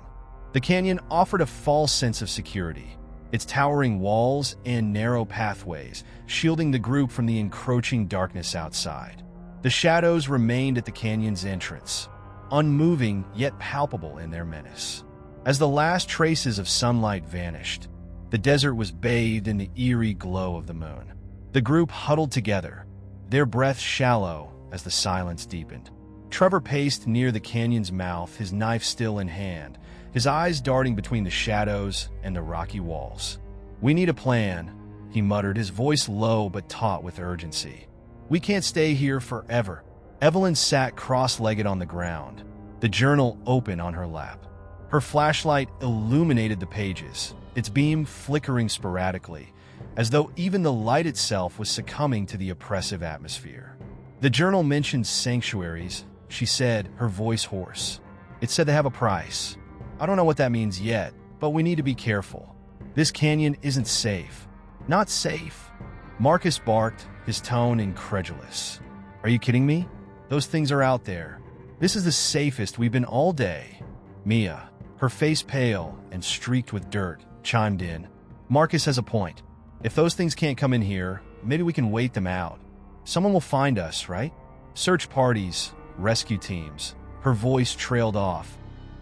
The canyon offered a false sense of security, its towering walls and narrow pathways shielding the group from the encroaching darkness outside. The shadows remained at the canyon's entrance, unmoving yet palpable in their menace. As the last traces of sunlight vanished, the desert was bathed in the eerie glow of the moon. The group huddled together, their breaths shallow as the silence deepened. Trevor paced near the canyon's mouth, his knife still in hand, his eyes darting between the shadows and the rocky walls. "We need a plan," he muttered, his voice low but taut with urgency. "We can't stay here forever." Evelyn sat cross-legged on the ground, the journal open on her lap. Her flashlight illuminated the pages, its beam flickering sporadically, as though even the light itself was succumbing to the oppressive atmosphere. "The journal mentions sanctuaries," she said, her voice hoarse. "It said they have a price. I don't know what that means yet, but we need to be careful. This canyon isn't safe." "Not safe?" Marcus barked, his tone incredulous. "Are you kidding me? Those things are out there. This is the safest we've been all day." Mia, her face pale and streaked with dirt, chimed in. "Marcus has a point. If those things can't come in here, maybe we can wait them out. Someone will find us, right? Search parties, rescue teams." Her voice trailed off,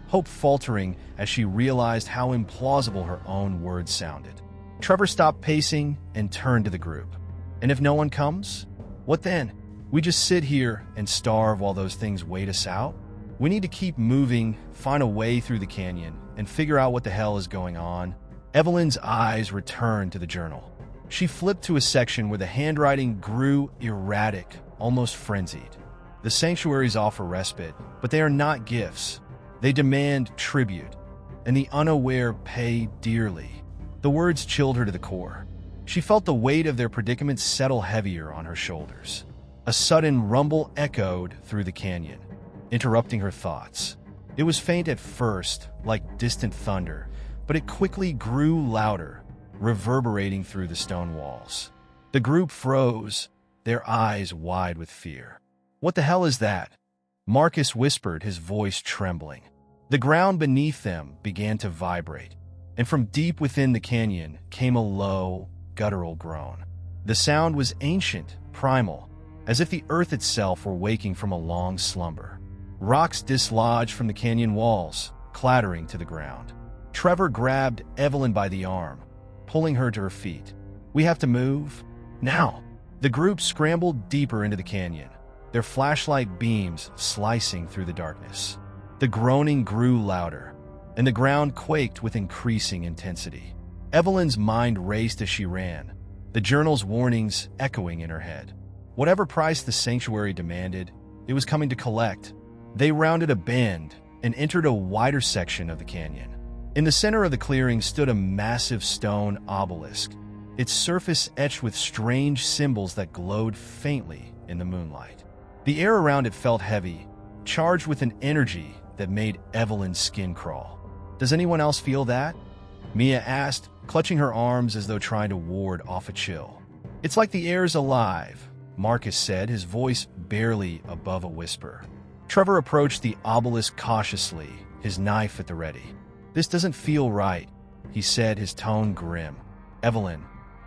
hope faltering as she realized how implausible her own words sounded. Trevor stopped pacing and turned to the group. "And if no one comes? What then? We just sit here and starve while those things wait us out? We need to keep moving, find a way through the canyon, and figure out what the hell is going on." Evelyn's eyes returned to the journal. She flipped to a section where the handwriting grew erratic, almost frenzied. "The sanctuaries offer respite, but they are not gifts. They demand tribute, and the unaware pay dearly." The words chilled her to the core. She felt the weight of their predicament settle heavier on her shoulders. A sudden rumble echoed through the canyon, interrupting her thoughts. It was faint at first, like distant thunder, but it quickly grew louder, reverberating through the stone walls. The group froze, their eyes wide with fear. "What the hell is that?" Marcus whispered, his voice trembling. The ground beneath them began to vibrate, and from deep within the canyon came a low, guttural groan. The sound was ancient, primal, as if the earth itself were waking from a long slumber. Rocks dislodged from the canyon walls, clattering to the ground. Trevor grabbed Evelyn by the arm, pulling her to her feet. "We have to move, now." The group scrambled deeper into the canyon, their flashlight beams slicing through the darkness. The groaning grew louder, and the ground quaked with increasing intensity. Evelyn's mind raced as she ran, the journal's warnings echoing in her head. Whatever price the sanctuary demanded, it was coming to collect. They rounded a bend and entered a wider section of the canyon. In the center of the clearing stood a massive stone obelisk, its surface etched with strange symbols that glowed faintly in the moonlight. The air around it felt heavy, charged with an energy that made Evelyn's skin crawl. "Does anyone else feel that?" Mia asked, clutching her arms as though trying to ward off a chill. "It's like the air's alive, Marcus said, his voice barely above a whisper. Trevor approached the obelisk cautiously, his knife at the ready. "This doesn't feel right," he said, his tone grim. "Evelyn,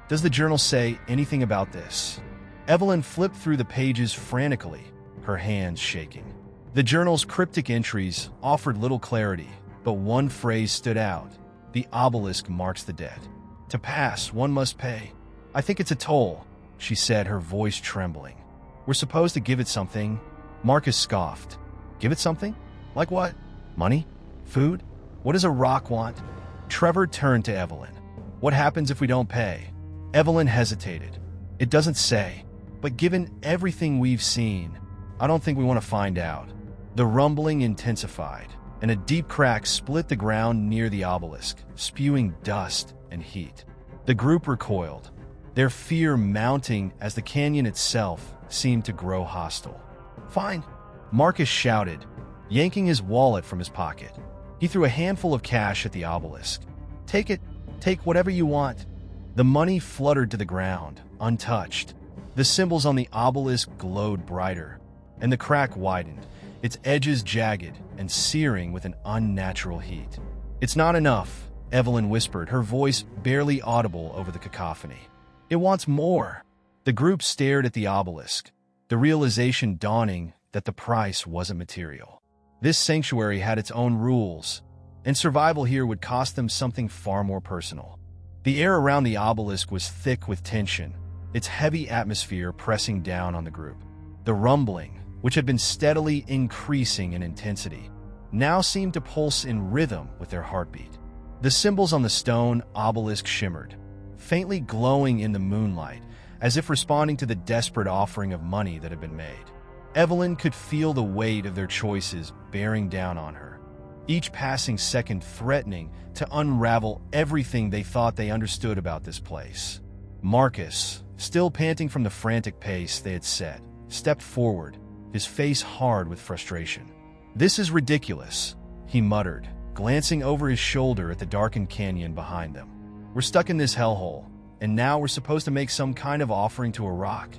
does the journal say anything about this?" Evelyn flipped through the pages frantically, her hands shaking. The journal's cryptic entries offered little clarity, but one phrase stood out. "The obelisk marks the debt. To pass, one must pay. I think it's a toll," she said, her voice trembling. "We're supposed to give it something." Marcus scoffed. "Give it something? Like what? Money? Food? What does a rock want?" Trevor turned to Evelyn. "What happens if we don't pay?" Evelyn hesitated. "It doesn't say, but given everything we've seen, I don't think we want to find out." The rumbling intensified, and a deep crack split the ground near the obelisk, spewing dust and heat. The group recoiled, their fear mounting as the canyon itself seemed to grow hostile. "Fine," Marcus shouted, yanking his wallet from his pocket. He threw a handful of cash at the obelisk. "Take it. Take whatever you want." The money fluttered to the ground, untouched. The symbols on the obelisk glowed brighter, and the crack widened, its edges jagged and searing with an unnatural heat. "It's not enough," Evelyn whispered, her voice barely audible over the cacophony. "It wants more." The group stared at the obelisk, the realization dawning that the price wasn't material. This sanctuary had its own rules, and survival here would cost them something far more personal. The air around the obelisk was thick with tension, its heavy atmosphere pressing down on the group. The rumbling, which had been steadily increasing in intensity, now seemed to pulse in rhythm with their heartbeat. The symbols on the stone obelisk shimmered, faintly glowing in the moonlight, as if responding to the desperate offering of money that had been made. Evelyn could feel the weight of their choices bearing down on her, each passing second threatening to unravel everything they thought they understood about this place. Marcus, still panting from the frantic pace they had set, stepped forward, his face hard with frustration. "This is ridiculous," he muttered, glancing over his shoulder at the darkened canyon behind them. "We're stuck in this hellhole, and now we're supposed to make some kind of offering to a rock."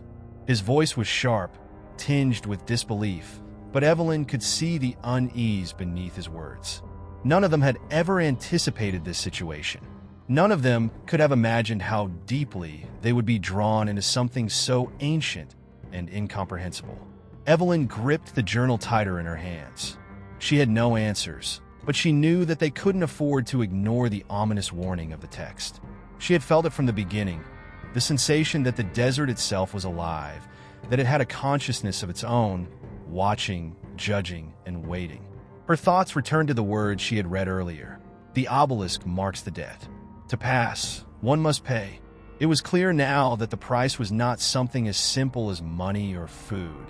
His voice was sharp, tinged with disbelief, but Evelyn could see the unease beneath his words. None of them had ever anticipated this situation. None of them could have imagined how deeply they would be drawn into something so ancient and incomprehensible. Evelyn gripped the journal tighter in her hands. She had no answers, but she knew that they couldn't afford to ignore the ominous warning of the text. She had felt it from the beginning, the sensation that the desert itself was alive, that it had a consciousness of its own, watching, judging, and waiting. Her thoughts returned to the words she had read earlier. The obelisk marks the debt. To pass, one must pay. It was clear now that the price was not something as simple as money or food.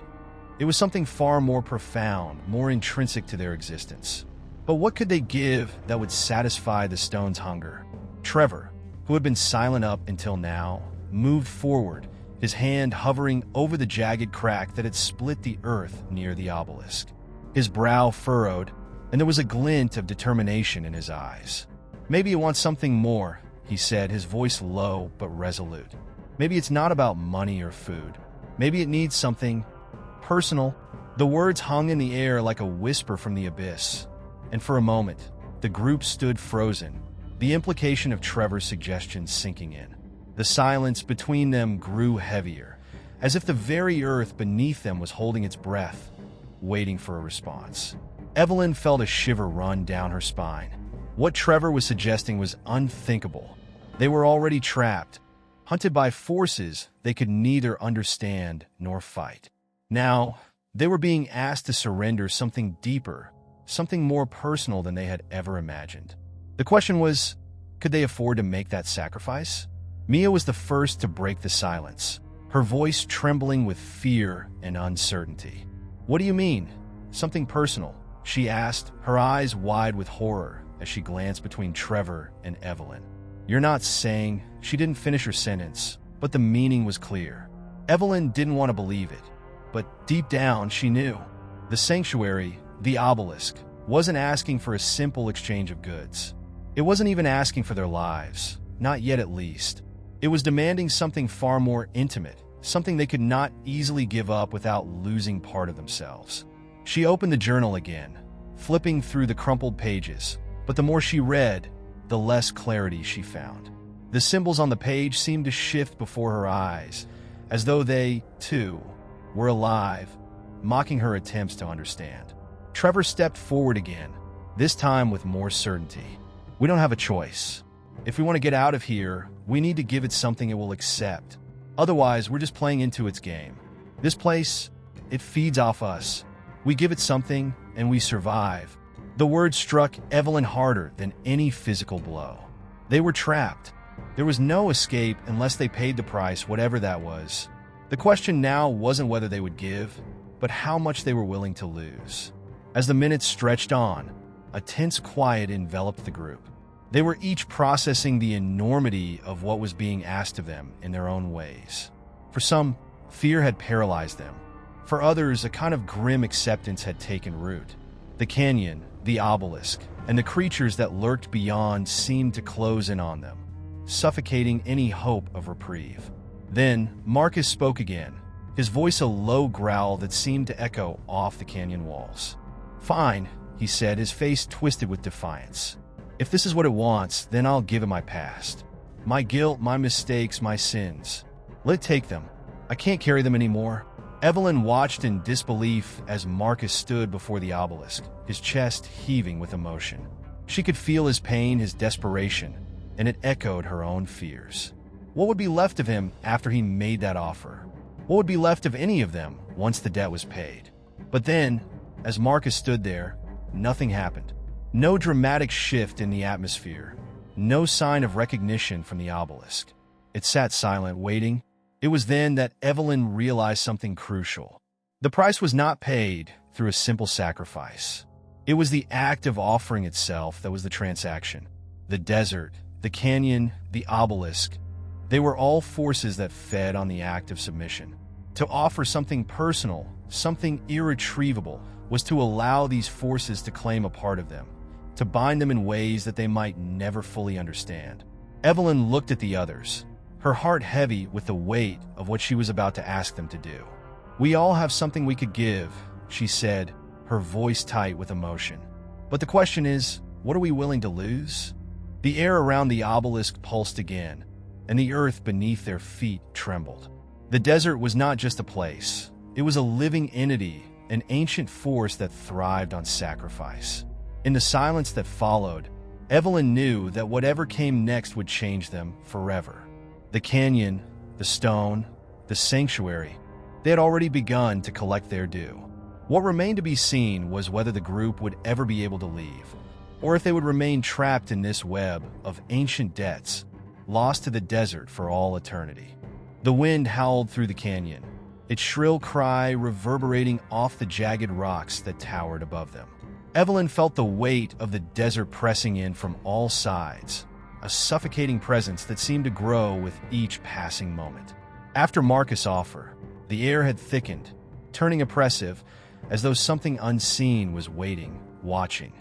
It was something far more profound, more intrinsic to their existence. But what could they give that would satisfy the stone's hunger? Trevor, who had been silent up until now, moved forward, his hand hovering over the jagged crack that had split the earth near the obelisk. His brow furrowed, and there was a glint of determination in his eyes. "Maybe you want something more," he said, his voice low but resolute. "Maybe it's not about money or food. Maybe it needs something personal." The words hung in the air like a whisper from the abyss, and for a moment, the group stood frozen, the implication of Trevor's suggestion sinking in. The silence between them grew heavier, as if the very earth beneath them was holding its breath, waiting for a response. Evelyn felt a shiver run down her spine. What Trevor was suggesting was unthinkable. They were already trapped, hunted by forces they could neither understand nor fight. Now, they were being asked to surrender something deeper, something more personal than they had ever imagined. The question was, could they afford to make that sacrifice? Mia was the first to break the silence, her voice trembling with fear and uncertainty. "What do you mean? Something personal?" she asked, her eyes wide with horror as she glanced between Trevor and Evelyn. "You're not saying—" She didn't finish her sentence, but the meaning was clear. Evelyn didn't want to believe it, but deep down she knew. The sanctuary, the obelisk, wasn't asking for a simple exchange of goods. It wasn't even asking for their lives, not yet at least. It was demanding something far more intimate, something they could not easily give up without losing part of themselves. She opened the journal again, flipping through the crumpled pages, but the more she read, the less clarity she found. The symbols on the page seemed to shift before her eyes, as though they, too, were alive, mocking her attempts to understand. Trevor stepped forward again, this time with more certainty. We don't have a choice. If we want to get out of here, we need to give it something it will accept. Otherwise, we're just playing into its game. This place, it feeds off us. We give it something, and we survive. The words struck Evelyn harder than any physical blow. They were trapped. There was no escape unless they paid the price, whatever that was. The question now wasn't whether they would give, but how much they were willing to lose. As the minutes stretched on, a tense quiet enveloped the group. They were each processing the enormity of what was being asked of them in their own ways. For some, fear had paralyzed them. For others, a kind of grim acceptance had taken root. The canyon, the obelisk, and the creatures that lurked beyond seemed to close in on them, suffocating any hope of reprieve. Then, Marcus spoke again, his voice a low growl that seemed to echo off the canyon walls. "Fine," he said, his face twisted with defiance. "If this is what it wants, then I'll give it my past. My guilt, my mistakes, my sins. Let it take them. I can't carry them anymore." Evelyn watched in disbelief as Marcus stood before the obelisk, his chest heaving with emotion. She could feel his pain, his desperation, and it echoed her own fears. What would be left of him after he made that offer? What would be left of any of them once the debt was paid? But then, as Marcus stood there, nothing happened. No dramatic shift in the atmosphere. No sign of recognition from the obelisk. It sat silent, waiting. It was then that Evelyn realized something crucial. The price was not paid through a simple sacrifice. It was the act of offering itself that was the transaction. The desert, the canyon, the obelisk, they were all forces that fed on the act of submission. To offer something personal, something irretrievable, was to allow these forces to claim a part of them, to bind them in ways that they might never fully understand. Evelyn looked at the others, her heart heavy with the weight of what she was about to ask them to do. "We all have something we could give," she said, her voice tight with emotion. "But the question is, what are we willing to lose?" The air around the obelisk pulsed again, and the earth beneath their feet trembled. The desert was not just a place. It was a living entity, an ancient force that thrived on sacrifice. In the silence that followed, Evelyn knew that whatever came next would change them forever. The canyon, the stone, the sanctuary, they had already begun to collect their due. What remained to be seen was whether the group would ever be able to leave, or if they would remain trapped in this web of ancient debts, lost to the desert for all eternity. The wind howled through the canyon, its shrill cry reverberating off the jagged rocks that towered above them. Evelyn felt the weight of the desert pressing in from all sides, a suffocating presence that seemed to grow with each passing moment. After Marcus' offer, the air had thickened, turning oppressive, as though something unseen was waiting, watching.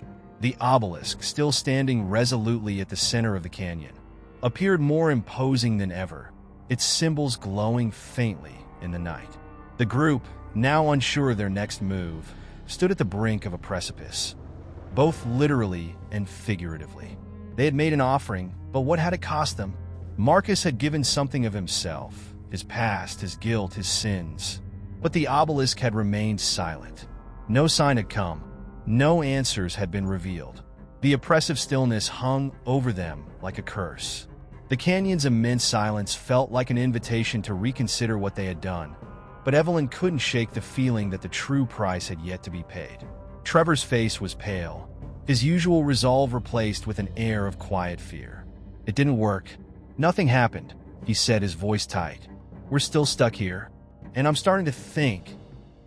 The obelisk, still standing resolutely at the center of the canyon, appeared more imposing than ever, its symbols glowing faintly in the night. The group, now unsure of their next move, stood at the brink of a precipice, both literally and figuratively. They had made an offering, but what had it cost them? Marcus had given something of himself, his past, his guilt, his sins. But the obelisk had remained silent. No sign had come. No answers had been revealed. The oppressive stillness hung over them like a curse. The canyon's immense silence felt like an invitation to reconsider what they had done, but Evelyn couldn't shake the feeling that the true price had yet to be paid. Trevor's face was pale, his usual resolve replaced with an air of quiet fear. "It didn't work. Nothing happened," he said, his voice tight. "We're still stuck here, and I'm starting to think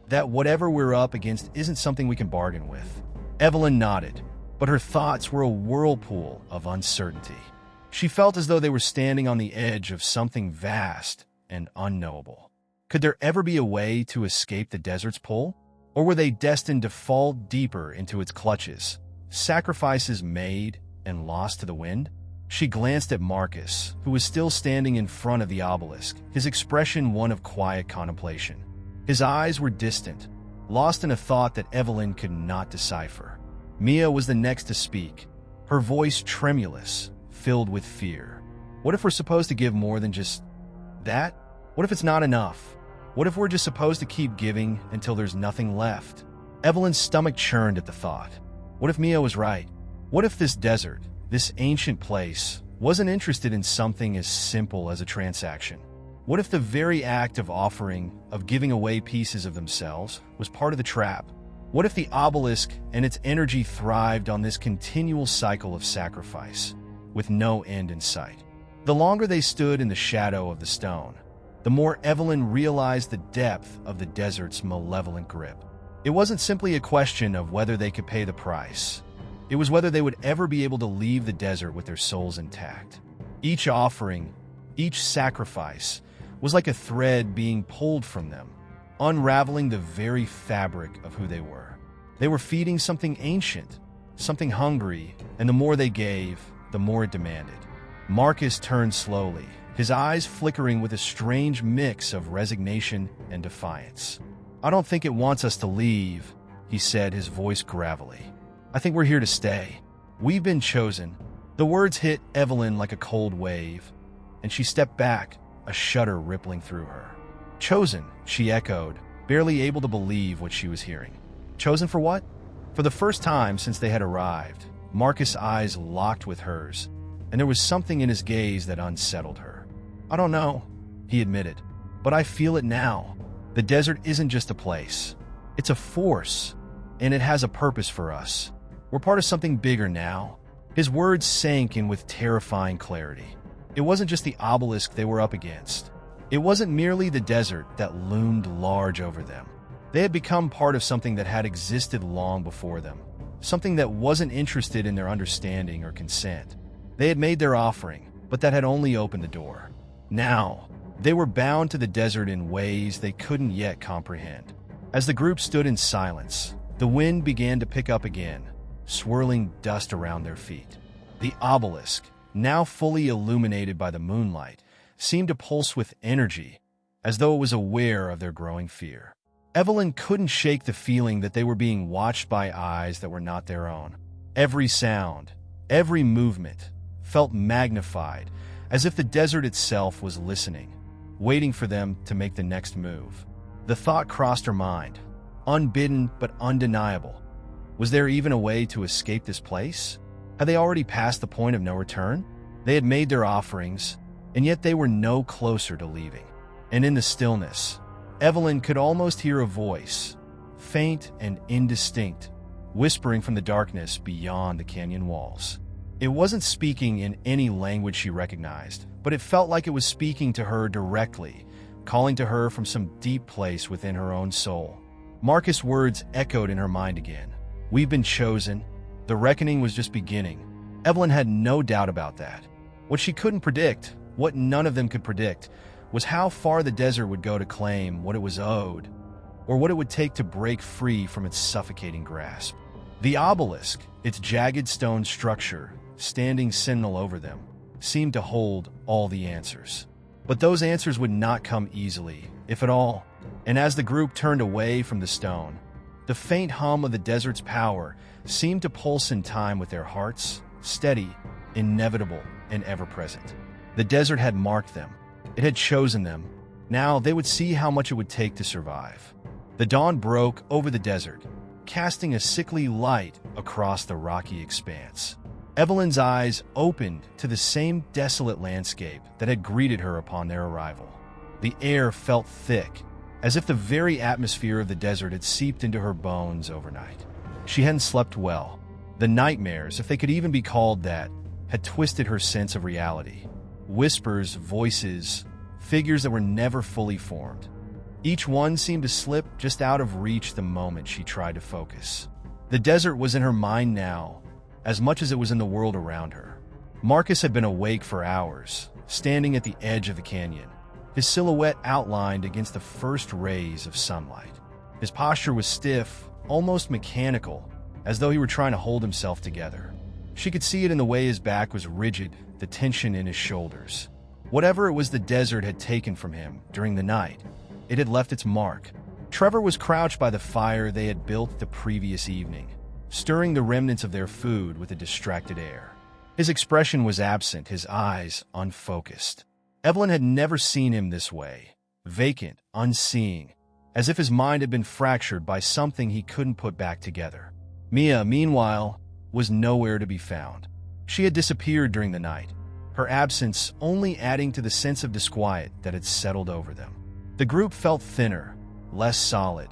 that whatever we're up against isn't something we can bargain with." Evelyn nodded, but her thoughts were a whirlpool of uncertainty. She felt as though they were standing on the edge of something vast and unknowable. Could there ever be a way to escape the desert's pull? Or were they destined to fall deeper into its clutches, sacrifices made and lost to the wind? She glanced at Marcus, who was still standing in front of the obelisk, his expression one of quiet contemplation. His eyes were distant, lost in a thought that Evelyn could not decipher. Mia was the next to speak, her voice tremulous, filled with fear. What if we're supposed to give more than just that? What if it's not enough? What if we're just supposed to keep giving until there's nothing left? Evelyn's stomach churned at the thought. What if Mia was right? What if this desert, this ancient place, wasn't interested in something as simple as a transaction? What if the very act of offering, of giving away pieces of themselves, was part of the trap? What if the obelisk and its energy thrived on this continual cycle of sacrifice, with no end in sight? The longer they stood in the shadow of the stone, the more Evelyn realized the depth of the desert's malevolent grip. It wasn't simply a question of whether they could pay the price. It was whether they would ever be able to leave the desert with their souls intact. Each offering, each sacrifice, was like a thread being pulled from them, unraveling the very fabric of who they were. They were feeding something ancient, something hungry, and the more they gave, the more it demanded. Marcus turned slowly, his eyes flickering with a strange mix of resignation and defiance. "I don't think it wants us to leave," he said, his voice gravelly. "I think we're here to stay. We've been chosen." The words hit Evelyn like a cold wave, and she stepped back, a shudder rippling through her. "Chosen," she echoed, barely able to believe what she was hearing. Chosen for what? For the first time since they had arrived, Marcus' eyes locked with hers, and there was something in his gaze that unsettled her. "I don't know," he admitted, "but I feel it now. The desert isn't just a place. It's a force, and it has a purpose for us. We're part of something bigger now." His words sank in with terrifying clarity. It wasn't just the obelisk they were up against. It wasn't merely the desert that loomed large over them. They had become part of something that had existed long before them, something that wasn't interested in their understanding or consent. They had made their offering, but that had only opened the door. Now, they were bound to the desert in ways they couldn't yet comprehend. As the group stood in silence, the wind began to pick up again, swirling dust around their feet. The obelisk, now fully illuminated by the moonlight, seemed to pulse with energy, as though it was aware of their growing fear. Evelyn couldn't shake the feeling that they were being watched by eyes that were not their own. Every sound, every movement, felt magnified, as if the desert itself was listening, waiting for them to make the next move. The thought crossed her mind, unbidden but undeniable. Was there even a way to escape this place? Had they already passed the point of no return? They had made their offerings, and yet they were no closer to leaving. And in the stillness, Evelyn could almost hear a voice, faint and indistinct, whispering from the darkness beyond the canyon walls. It wasn't speaking in any language she recognized, but it felt like it was speaking to her directly, calling to her from some deep place within her own soul. Marcus' words echoed in her mind again. "We've been chosen. The reckoning was just beginning." Evelyn had no doubt about that. What she couldn't predict, what none of them could predict, was how far the desert would go to claim what it was owed, or what it would take to break free from its suffocating grasp. The obelisk, its jagged stone structure, standing sentinel over them, seemed to hold all the answers. But those answers would not come easily, if at all, and as the group turned away from the stone, the faint hum of the desert's power seemed to pulse in time with their hearts, steady, inevitable, and ever-present. The desert had marked them. It had chosen them. Now they would see how much it would take to survive. The dawn broke over the desert, casting a sickly light across the rocky expanse. Evelyn's eyes opened to the same desolate landscape that had greeted her upon their arrival. The air felt thick, as if the very atmosphere of the desert had seeped into her bones overnight. She hadn't slept well. The nightmares, if they could even be called that, had twisted her sense of reality. Whispers, voices, figures that were never fully formed. Each one seemed to slip just out of reach the moment she tried to focus. The desert was in her mind now, as much as it was in the world around her. Marcus had been awake for hours, standing at the edge of the canyon, his silhouette outlined against the first rays of sunlight. His posture was stiff, almost mechanical, as though he were trying to hold himself together. She could see it in the way his back was rigid, the tension in his shoulders. Whatever it was the desert had taken from him during the night, it had left its mark. Trevor was crouched by the fire they had built the previous evening, stirring the remnants of their food with a distracted air. His expression was absent, his eyes unfocused. Evelyn had never seen him this way, vacant, unseeing, as if his mind had been fractured by something he couldn't put back together. Mia, meanwhile, was nowhere to be found. She had disappeared during the night, her absence only adding to the sense of disquiet that had settled over them. The group felt thinner, less solid,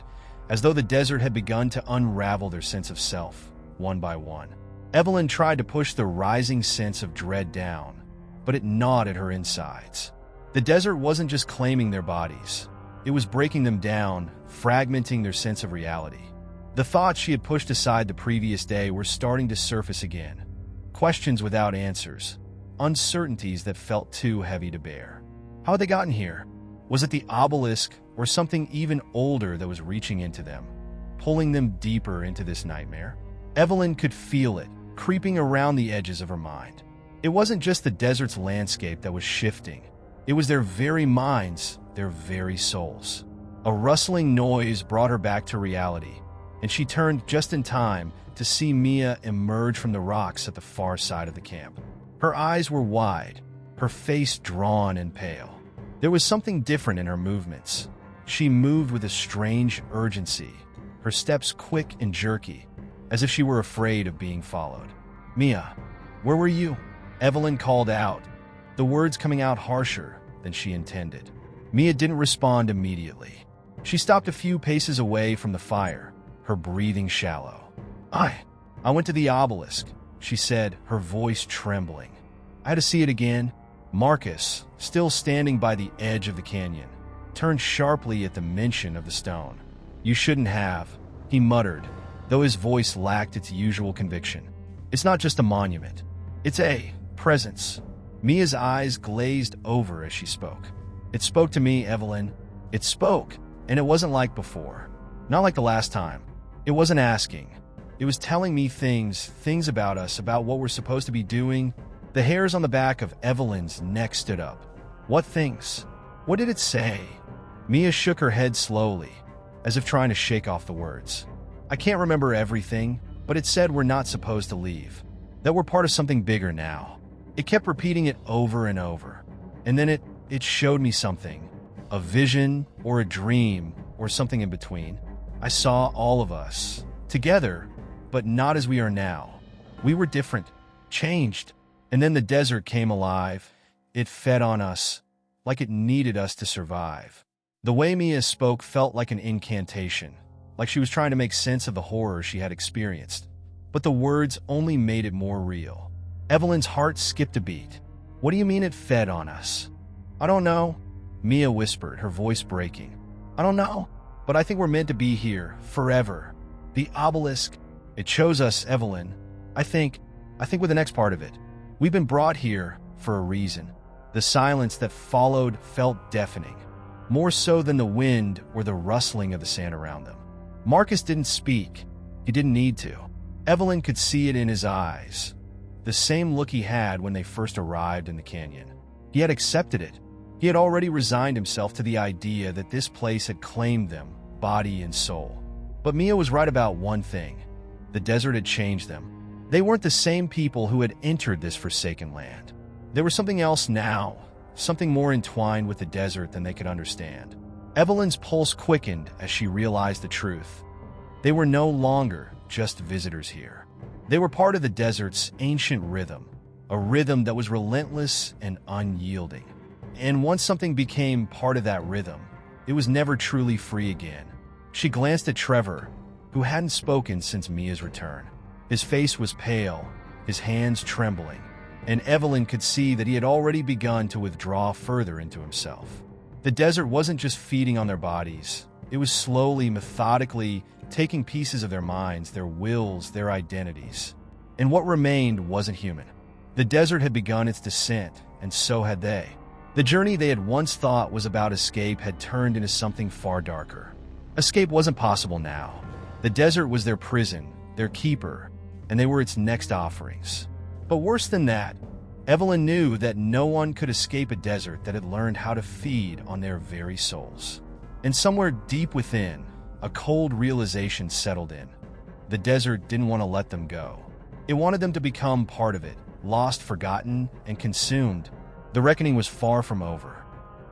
as though the desert had begun to unravel their sense of self, one by one. Evelyn tried to push the rising sense of dread down, but it gnawed at her insides. The desert wasn't just claiming their bodies. It was breaking them down, fragmenting their sense of reality. The thoughts she had pushed aside the previous day were starting to surface again. Questions without answers, uncertainties that felt too heavy to bear. How had they gotten here? Was it the obelisk or something even older that was reaching into them, pulling them deeper into this nightmare? Evelyn could feel it, creeping around the edges of her mind. It wasn't just the desert's landscape that was shifting. It was their very minds, their very souls. A rustling noise brought her back to reality, and she turned just in time to see Mia emerge from the rocks at the far side of the camp. Her eyes were wide, her face drawn and pale. There was something different in her movements. She moved with a strange urgency, her steps quick and jerky, as if she were afraid of being followed. "Mia, where were you?" Evelyn called out, the words coming out harsher than she intended. Mia didn't respond immediately. She stopped a few paces away from the fire, her breathing shallow. I went to the obelisk," she said, her voice trembling. "I had to see it again." Marcus, still standing by the edge of the canyon, turned sharply at the mention of the stone. "You shouldn't have," he muttered, though his voice lacked its usual conviction. "It's not just a monument. It's a presence." Mia's eyes glazed over as she spoke. "It spoke to me, Evelyn. It spoke, and it wasn't like before. Not like the last time. It wasn't asking. It was telling me things about us, about what we're supposed to be doing." The hairs on the back of Evelyn's neck stood up. "What things? What did it say?" Mia shook her head slowly, as if trying to shake off the words. "I can't remember everything, but it said we're not supposed to leave, that we're part of something bigger now." It kept repeating it over and over. And then it showed me something, a vision or a dream or something in between. I saw all of us, together, but not as we are now. We were different, changed. And then the desert came alive. It fed on us, like it needed us to survive. The way Mia spoke felt like an incantation, like she was trying to make sense of the horror she had experienced. But the words only made it more real. Evelyn's heart skipped a beat. "What do you mean it fed on us?" "I don't know," Mia whispered, her voice breaking. "I don't know, but I think we're meant to be here, forever. The obelisk, it chose us, Evelyn. I think with the next part of it. We've been brought here for a reason." The silence that followed felt deafening, more so than the wind or the rustling of the sand around them. Marcus didn't speak. He didn't need to. Evelyn could see it in his eyes, the same look he had when they first arrived in the canyon. He had accepted it. He had already resigned himself to the idea that this place had claimed them, body and soul. But Mia was right about one thing. The desert had changed them. They weren't the same people who had entered this forsaken land. There was something else now, something more entwined with the desert than they could understand. Evelyn's pulse quickened as she realized the truth. They were no longer just visitors here. They were part of the desert's ancient rhythm, a rhythm that was relentless and unyielding. And once something became part of that rhythm, it was never truly free again. She glanced at Trevor, who hadn't spoken since Mia's return. His face was pale, his hands trembling, and Evelyn could see that he had already begun to withdraw further into himself. The desert wasn't just feeding on their bodies. It was slowly, methodically taking pieces of their minds, their wills, their identities. And what remained wasn't human. The desert had begun its descent, and so had they. The journey they had once thought was about escape had turned into something far darker. Escape wasn't possible now. The desert was their prison, their keeper, and they were its next offerings. But worse than that, Evelyn knew that no one could escape a desert that had learned how to feed on their very souls. And somewhere deep within, a cold realization settled in. The desert didn't want to let them go. It wanted them to become part of it, lost, forgotten, and consumed. The reckoning was far from over.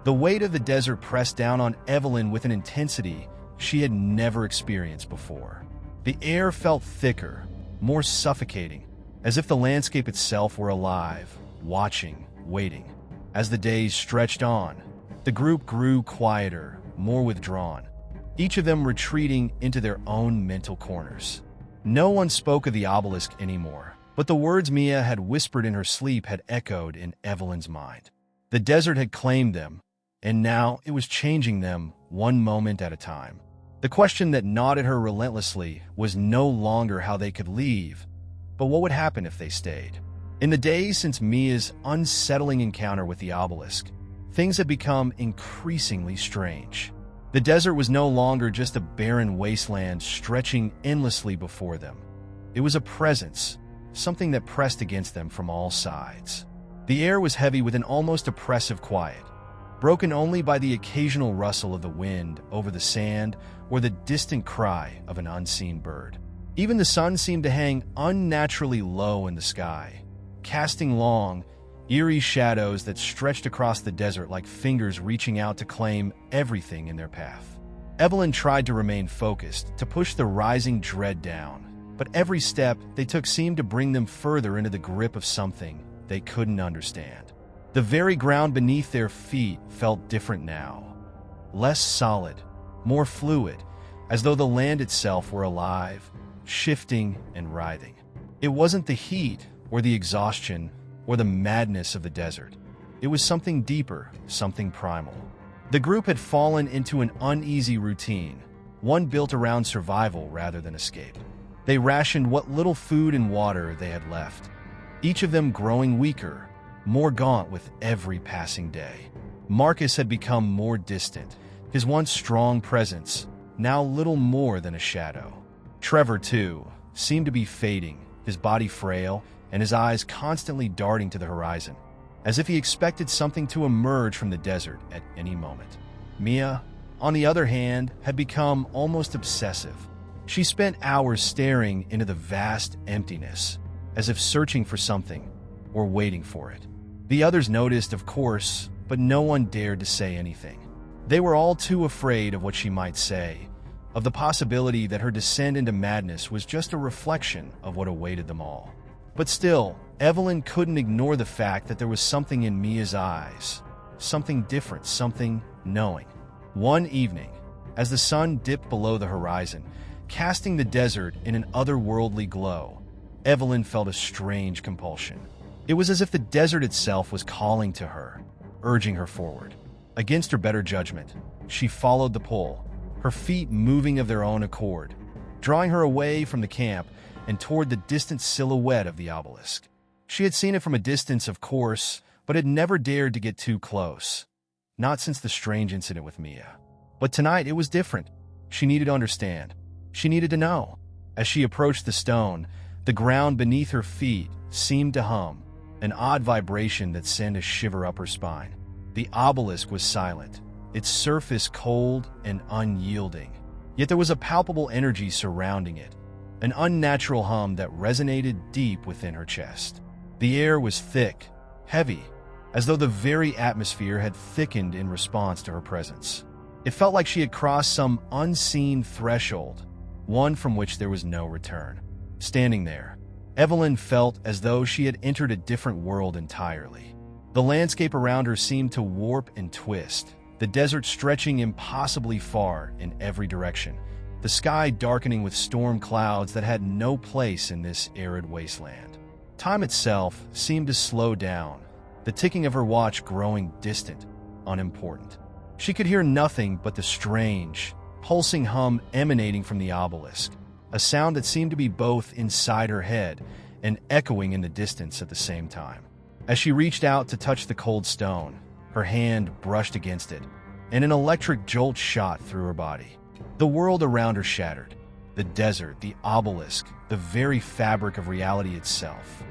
The weight of the desert pressed down on Evelyn with an intensity she had never experienced before. The air felt thicker, more suffocating, as if the landscape itself were alive, watching, waiting. As the days stretched on, the group grew quieter, more withdrawn, each of them retreating into their own mental corners. No one spoke of the obelisk anymore, but the words Mia had whispered in her sleep had echoed in Evelyn's mind. The desert had claimed them, and now it was changing them one moment at a time. The question that gnawed at her relentlessly was no longer how they could leave, but what would happen if they stayed. In the days since Mia's unsettling encounter with the obelisk, things had become increasingly strange. The desert was no longer just a barren wasteland stretching endlessly before them. It was a presence, something that pressed against them from all sides. The air was heavy with an almost oppressive quiet, broken only by the occasional rustle of the wind over the sand or the distant cry of an unseen bird. Even the sun seemed to hang unnaturally low in the sky, casting long, eerie shadows that stretched across the desert like fingers reaching out to claim everything in their path. Evelyn tried to remain focused, to push the rising dread down, but every step they took seemed to bring them further into the grip of something they couldn't understand. The very ground beneath their feet felt different now, less solid, more fluid, as though the land itself were alive, shifting and writhing. It wasn't the heat or the exhaustion or the madness of the desert. It was something deeper, something primal. The group had fallen into an uneasy routine, one built around survival rather than escape. They rationed what little food and water they had left, each of them growing weaker, more gaunt with every passing day. Marcus had become more distant, his once strong presence now little more than a shadow. Trevor, too, seemed to be fading, his body frail and his eyes constantly darting to the horizon, as if he expected something to emerge from the desert at any moment. Mia, on the other hand, had become almost obsessive. She spent hours staring into the vast emptiness, as if searching for something or waiting for it. The others noticed, of course, but no one dared to say anything. They were all too afraid of what she might say, of the possibility that her descent into madness was just a reflection of what awaited them all. But still, Evelyn couldn't ignore the fact that there was something in Mia's eyes, something different, something knowing. One evening, as the sun dipped below the horizon, casting the desert in an otherworldly glow, Evelyn felt a strange compulsion. It was as if the desert itself was calling to her, urging her forward. Against her better judgment, she followed the pull, her feet moving of their own accord, drawing her away from the camp and toward the distant silhouette of the obelisk. She had seen it from a distance, of course, but had never dared to get too close. Not since the strange incident with Mia. But tonight it was different. She needed to understand. She needed to know. As she approached the stone, the ground beneath her feet seemed to hum, an odd vibration that sent a shiver up her spine. The obelisk was silent, its surface cold and unyielding. Yet there was a palpable energy surrounding it, an unnatural hum that resonated deep within her chest. The air was thick, heavy, as though the very atmosphere had thickened in response to her presence. It felt like she had crossed some unseen threshold, one from which there was no return. Standing there, Evelyn felt as though she had entered a different world entirely. The landscape around her seemed to warp and twist, the desert stretching impossibly far in every direction, the sky darkening with storm clouds that had no place in this arid wasteland. Time itself seemed to slow down, the ticking of her watch growing distant, unimportant. She could hear nothing but the strange, pulsing hum emanating from the obelisk, a sound that seemed to be both inside her head and echoing in the distance at the same time. As she reached out to touch the cold stone, her hand brushed against it, and an electric jolt shot through her body. The world around her shattered. The desert, the obelisk, the very fabric of reality itself.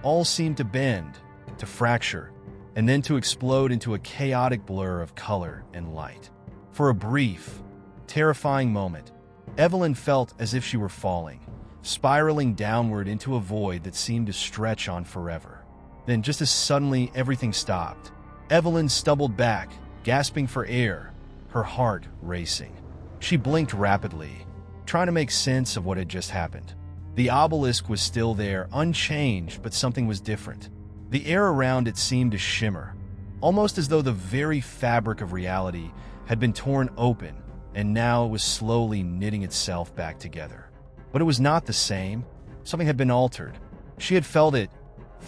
all seemed to bend, to fracture, and then to explode into a chaotic blur of color and light. For a brief, terrifying moment, Evelyn felt as if she were falling, spiraling downward into a void that seemed to stretch on forever. Then, just as suddenly everything stopped, Evelyn stumbled back, gasping for air, her heart racing. She blinked rapidly, trying to make sense of what had just happened. The obelisk was still there, unchanged, but something was different. The air around it seemed to shimmer, almost as though the very fabric of reality had been torn open, and now it was slowly knitting itself back together. But it was not the same. Something had been altered. She had felt it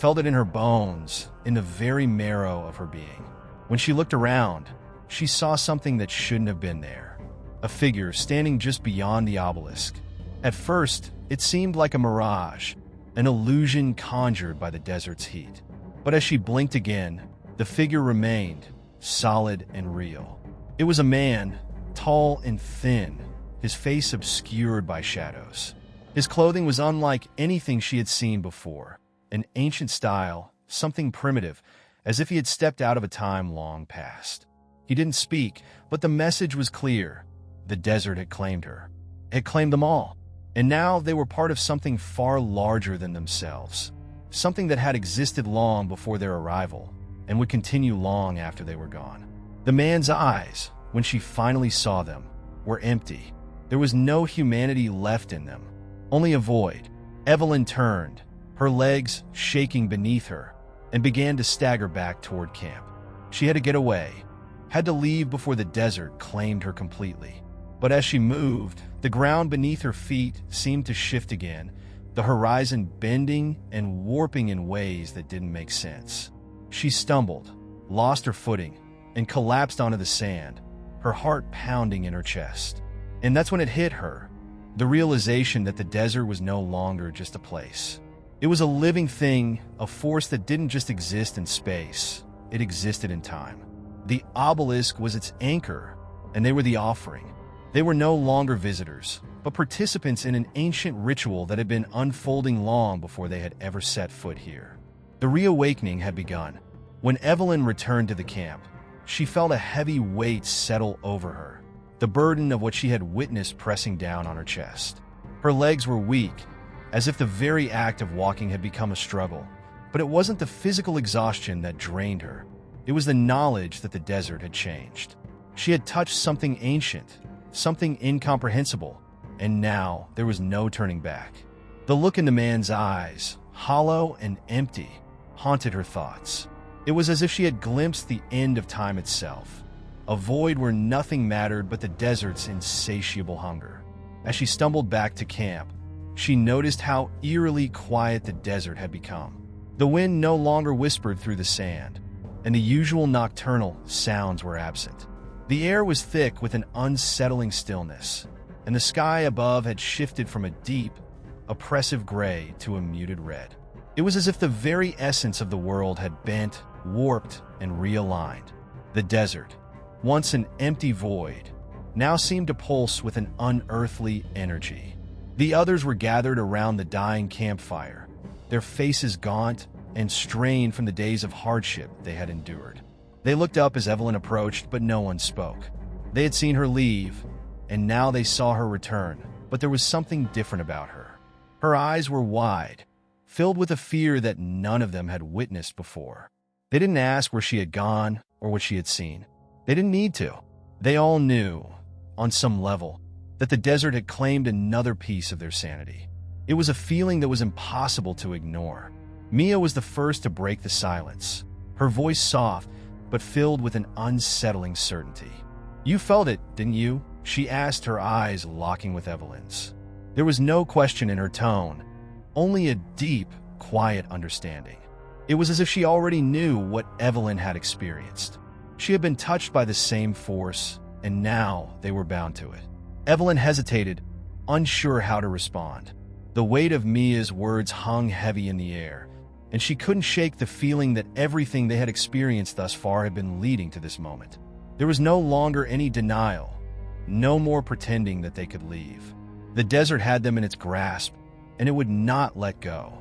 in her bones, in the very marrow of her being. When she looked around, she saw something that shouldn't have been there. A figure standing just beyond the obelisk. At first, it seemed like a mirage, an illusion conjured by the desert's heat. But as she blinked again, the figure remained, solid and real. It was a man, tall and thin, his face obscured by shadows. His clothing was unlike anything she had seen before, an ancient style, something primitive, as if he had stepped out of a time long past. He didn't speak, but the message was clear. The desert had claimed her. It had claimed them all. And now they were part of something far larger than themselves. Something that had existed long before their arrival, and would continue long after they were gone. The man's eyes, when she finally saw them, were empty. There was no humanity left in them, only a void. Evelyn turned, her legs shaking beneath her, and began to stagger back toward camp. She had to get away, had to leave before the desert claimed her completely. But as she moved, the ground beneath her feet seemed to shift again, the horizon bending and warping in ways that didn't make sense. She stumbled, lost her footing, and collapsed onto the sand, her heart pounding in her chest. And that's when it hit her, the realization that the desert was no longer just a place. It was a living thing, a force that didn't just exist in space, it existed in time. The obelisk was its anchor, and they were the offering. They were no longer visitors, but participants in an ancient ritual that had been unfolding long before they had ever set foot here. The reawakening had begun. When Evelyn returned to the camp, she felt a heavy weight settle over her, the burden of what she had witnessed pressing down on her chest. Her legs were weak, as if the very act of walking had become a struggle, but it wasn't the physical exhaustion that drained her. It was the knowledge that the desert had changed. She had touched something ancient, something incomprehensible, and now there was no turning back. The look in the man's eyes, hollow and empty, haunted her thoughts. It was as if she had glimpsed the end of time itself, a void where nothing mattered but the desert's insatiable hunger. As she stumbled back to camp, she noticed how eerily quiet the desert had become. The wind no longer whispered through the sand, and the usual nocturnal sounds were absent. The air was thick with an unsettling stillness, and the sky above had shifted from a deep, oppressive gray to a muted red. It was as if the very essence of the world had bent, warped, and realigned. The desert, once an empty void, now seemed to pulse with an unearthly energy. The others were gathered around the dying campfire, their faces gaunt and strained from the days of hardship they had endured. They looked up as Evelyn approached, but no one spoke. They had seen her leave, and now they saw her return, but there was something different about her. Her eyes were wide, filled with a fear that none of them had witnessed before. They didn't ask where she had gone or what she had seen. They didn't need to. They all knew, on some level, that the desert had claimed another piece of their sanity. It was a feeling that was impossible to ignore. Mia was the first to break the silence, her voice soft, but filled with an unsettling certainty. "You felt it, didn't you?" she asked, her eyes locking with Evelyn's. There was no question in her tone, only a deep, quiet understanding. It was as if she already knew what Evelyn had experienced. She had been touched by the same force, and now they were bound to it. Evelyn hesitated, unsure how to respond. The weight of Mia's words hung heavy in the air, and she couldn't shake the feeling that everything they had experienced thus far had been leading to this moment. There was no longer any denial, no more pretending that they could leave. The desert had them in its grasp, and it would not let go.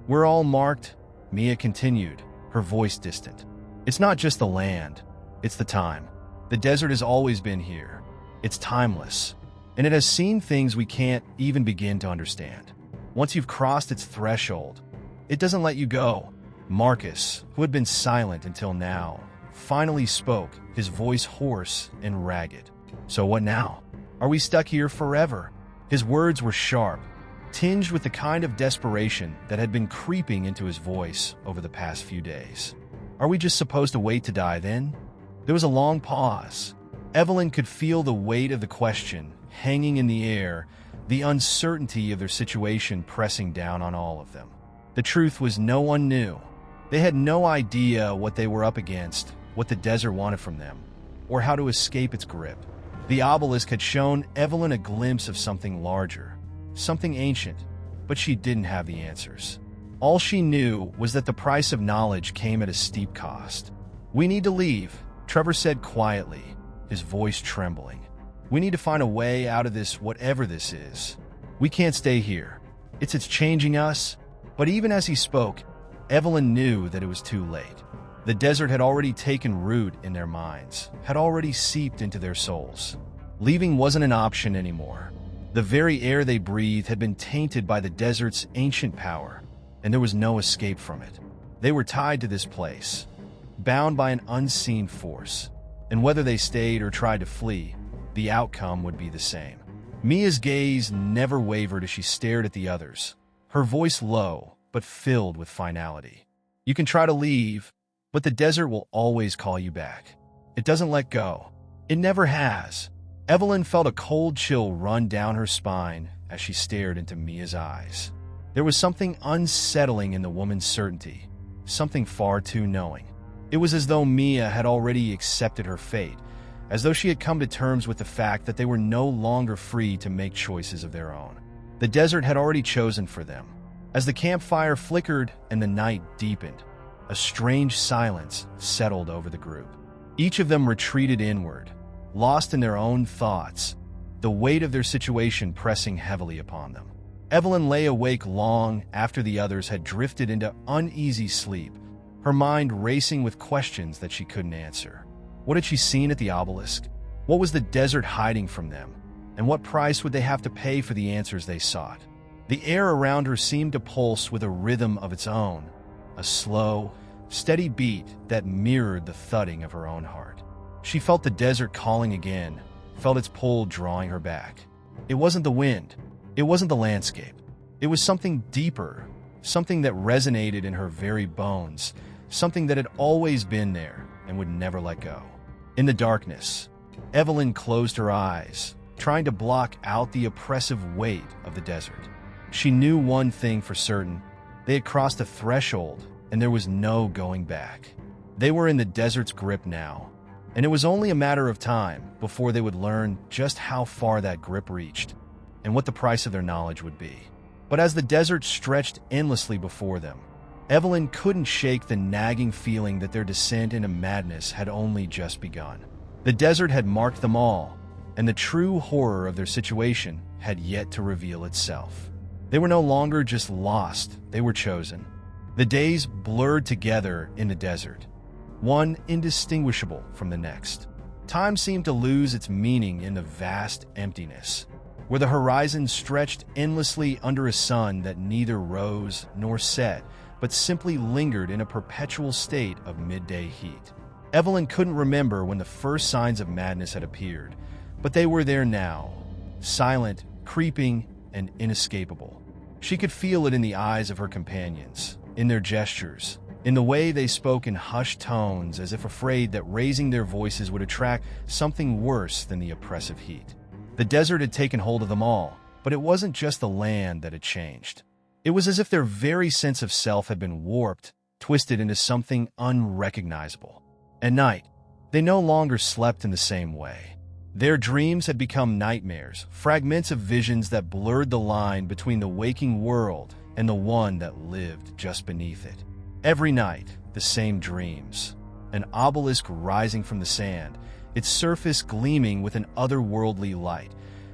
"We're all marked," Mia continued, her voice distant. It's not just the land, it's the time. The desert has always been here. It's timeless, and it has seen things we can't even begin to understand. Once you've crossed its threshold, it doesn't let you go. Marcus, who had been silent until now, finally spoke, his voice hoarse and ragged. So what now? Are we stuck here forever? His words were sharp, tinged with the kind of desperation that had been creeping into his voice over the past few days. Are we just supposed to wait to die then? There was a long pause. Evelyn could feel the weight of the question hanging in the air, the uncertainty of their situation pressing down on all of them. The truth was no one knew. They had no idea what they were up against, what the desert wanted from them, or how to escape its grip. The obelisk had shown Evelyn a glimpse of something larger, something ancient, but she didn't have the answers. All she knew was that the price of knowledge came at a steep cost. "We need to leave," Trevor said quietly, his voice trembling. "We need to find a way out of this, whatever this is. We can't stay here. It's changing us." But even as he spoke, Evelyn knew that it was too late. The desert had already taken root in their minds, had already seeped into their souls. Leaving wasn't an option anymore. The very air they breathed had been tainted by the desert's ancient power, and there was no escape from it. They were tied to this place, bound by an unseen force, and whether they stayed or tried to flee, the outcome would be the same. Mia's gaze never wavered as she stared at the others, her voice low but filled with finality. "You can try to leave, but the desert will always call you back. It doesn't let go. It never has." Evelyn felt a cold chill run down her spine as she stared into Mia's eyes. There was something unsettling in the woman's certainty, something far too knowing. It was as though Mia had already accepted her fate, as though she had come to terms with the fact that they were no longer free to make choices of their own. The desert had already chosen for them. As the campfire flickered and the night deepened, a strange silence settled over the group. Each of them retreated inward, lost in their own thoughts, the weight of their situation pressing heavily upon them. Evelyn lay awake long after the others had drifted into uneasy sleep, her mind racing with questions that she couldn't answer. What had she seen at the obelisk? What was the desert hiding from them? And what price would they have to pay for the answers they sought? The air around her seemed to pulse with a rhythm of its own, a slow, steady beat that mirrored the thudding of her own heart. She felt the desert calling again, felt its pull drawing her back. It wasn't the wind. It wasn't the landscape. It was something deeper, something that resonated in her very bones, something that had always been there and would never let go. In the darkness, Evelyn closed her eyes, trying to block out the oppressive weight of the desert. She knew one thing for certain. They had crossed a threshold, and there was no going back. They were in the desert's grip now, and it was only a matter of time before they would learn just how far that grip reached and what the price of their knowledge would be. But as the desert stretched endlessly before them, Evelyn couldn't shake the nagging feeling that their descent into madness had only just begun. The desert had marked them all, and the true horror of their situation had yet to reveal itself. They were no longer just lost, they were chosen. The days blurred together in the desert, one indistinguishable from the next. Time seemed to lose its meaning in the vast emptiness, where the horizon stretched endlessly under a sun that neither rose nor set, but simply lingered in a perpetual state of midday heat. Evelyn couldn't remember when the first signs of madness had appeared, but they were there now, silent, creeping, and inescapable. She could feel it in the eyes of her companions, in their gestures, in the way they spoke in hushed tones as if afraid that raising their voices would attract something worse than the oppressive heat. The desert had taken hold of them all, but it wasn't just the land that had changed. It was as if their very sense of self had been warped, twisted into something unrecognizable. At night, they no longer slept in the same way. Their dreams had become nightmares, fragments of visions that blurred the line between the waking world and the one that lived just beneath it. Every night, the same dreams. An obelisk rising from the sand, its surface gleaming with an otherworldly light,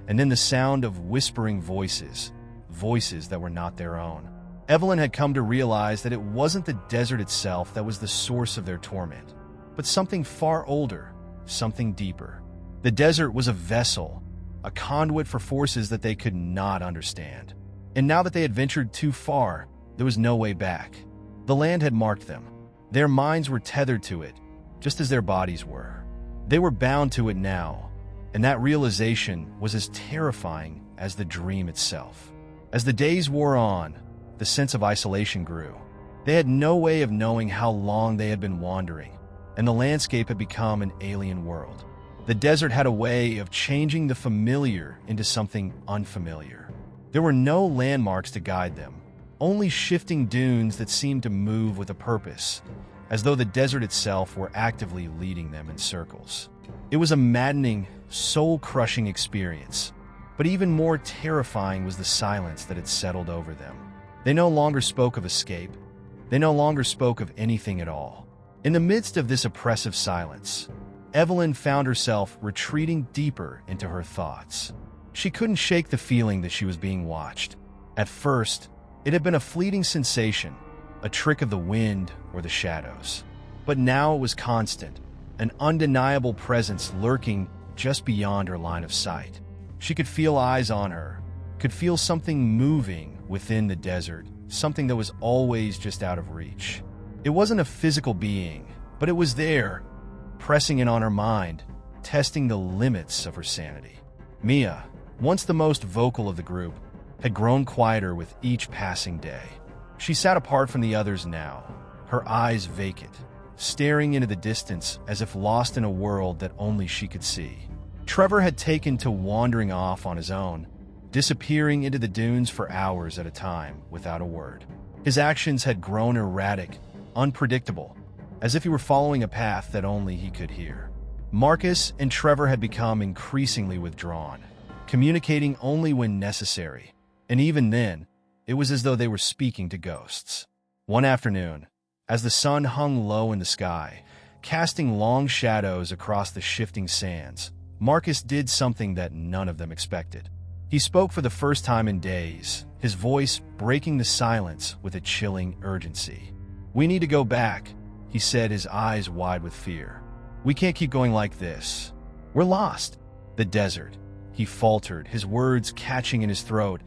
and then the sound of whispering voices, voices that were not their own. Evelyn had come to realize that it wasn't the desert itself that was the source of their torment, but something far older, something deeper. The desert was a vessel, a conduit for forces that they could not understand. And now that they had ventured too far, there was no way back. The land had marked them. Their minds were tethered to it, just as their bodies were. They were bound to it now, and that realization was as terrifying as the dream itself. As the days wore on, the sense of isolation grew. They had no way of knowing how long they had been wandering, and the landscape had become an alien world. The desert had a way of changing the familiar into something unfamiliar. There were no landmarks to guide them, only shifting dunes that seemed to move with a purpose, as though the desert itself were actively leading them in circles. It was a maddening, soul-crushing experience, but even more terrifying was the silence that had settled over them. They no longer spoke of escape. They no longer spoke of anything at all. In the midst of this oppressive silence, Evelyn found herself retreating deeper into her thoughts. She couldn't shake the feeling that she was being watched. At first, it had been a fleeting sensation, a trick of the wind or the shadows. But now it was constant, an undeniable presence lurking just beyond her line of sight. She could feel eyes on her, could feel something moving within the desert, something that was always just out of reach. It wasn't a physical being, but it was there, pressing in on her mind, testing the limits of her sanity. Mia, once the most vocal of the group, had grown quieter with each passing day. She sat apart from the others now, her eyes vacant, staring into the distance as if lost in a world that only she could see. Trevor had taken to wandering off on his own, disappearing into the dunes for hours at a time without a word. His actions had grown erratic, unpredictable, as if he were following a path that only he could hear. Marcus and Trevor had become increasingly withdrawn, communicating only when necessary, and even then, it was as though they were speaking to ghosts. One afternoon, as the sun hung low in the sky, casting long shadows across the shifting sands, Marcus did something that none of them expected. He spoke for the first time in days, his voice breaking the silence with a chilling urgency. "We need to go back," he said, his eyes wide with fear. "We can't keep going like this. We're lost." The desert, he faltered, his words catching in his throat,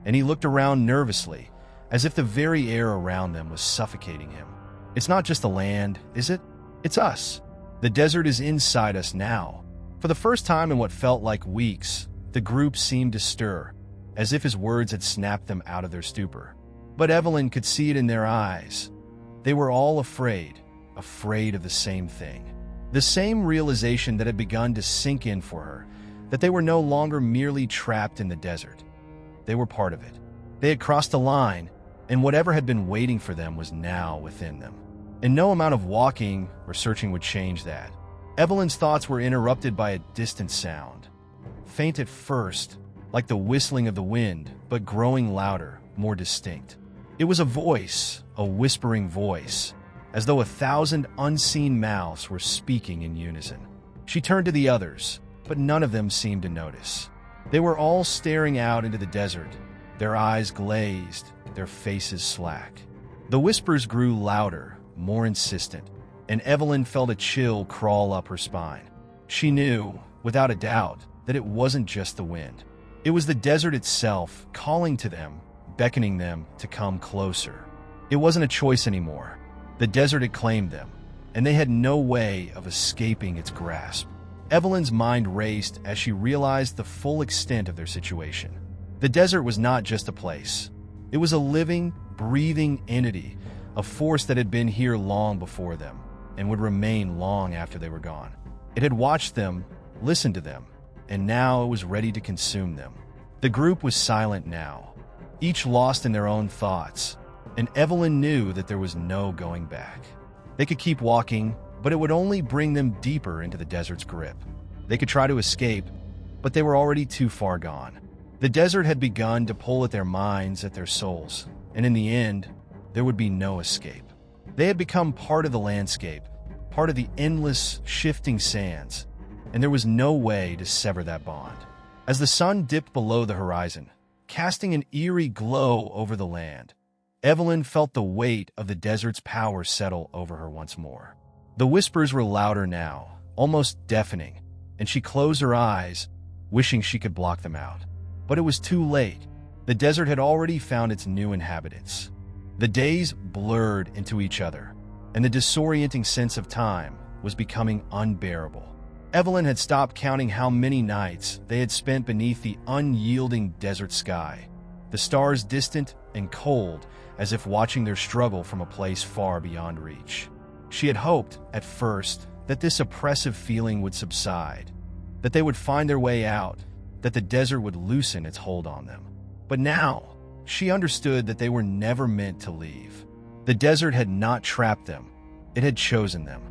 and he looked around nervously, as if the very air around them was suffocating him. "It's not just the land, is it? It's us. The desert is inside us now." For the first time in what felt like weeks, the group seemed to stir, as if his words had snapped them out of their stupor. But Evelyn could see it in their eyes. They were all afraid of the same thing. The same realization that had begun to sink in for her, that they were no longer merely trapped in the desert. They were part of it. They had crossed a line, and whatever had been waiting for them was now within them. And no amount of walking or searching would change that. Evelyn's thoughts were interrupted by a distant sound. Faint at first, like the whistling of the wind, but growing louder, more distinct. It was a voice, a whispering voice, as though 1,000 unseen mouths were speaking in unison. She turned to the others, but none of them seemed to notice. They were all staring out into the desert, their eyes glazed, their faces slack. The whispers grew louder, more insistent, and Evelyn felt a chill crawl up her spine. She knew, without a doubt, that it wasn't just the wind. It was the desert itself calling to them, beckoning them to come closer. It wasn't a choice anymore. The desert had claimed them, and they had no way of escaping its grasp. Evelyn's mind raced as she realized the full extent of their situation. The desert was not just a place. It was a living, breathing entity, a force that had been here long before them, and would remain long after they were gone. It had watched them, listened to them, and now it was ready to consume them. The group was silent now, each lost in their own thoughts, and Evelyn knew that there was no going back. They could keep walking, but it would only bring them deeper into the desert's grip. They could try to escape, but they were already too far gone. The desert had begun to pull at their minds, at their souls, and in the end, there would be no escape. They had become part of the landscape, part of the endless, shifting sands, and there was no way to sever that bond. As the sun dipped below the horizon, casting an eerie glow over the land, Evelyn felt the weight of the desert's power settle over her once more. The whispers were louder now, almost deafening, and she closed her eyes, wishing she could block them out. But it was too late. The desert had already found its new inhabitants. The days blurred into each other, and the disorienting sense of time was becoming unbearable. Evelyn had stopped counting how many nights they had spent beneath the unyielding desert sky, the stars distant and cold, as if watching their struggle from a place far beyond reach. She had hoped, at first, that this oppressive feeling would subside, that they would find their way out, that the desert would loosen its hold on them. But now, she understood that they were never meant to leave. The desert had not trapped them, it had chosen them.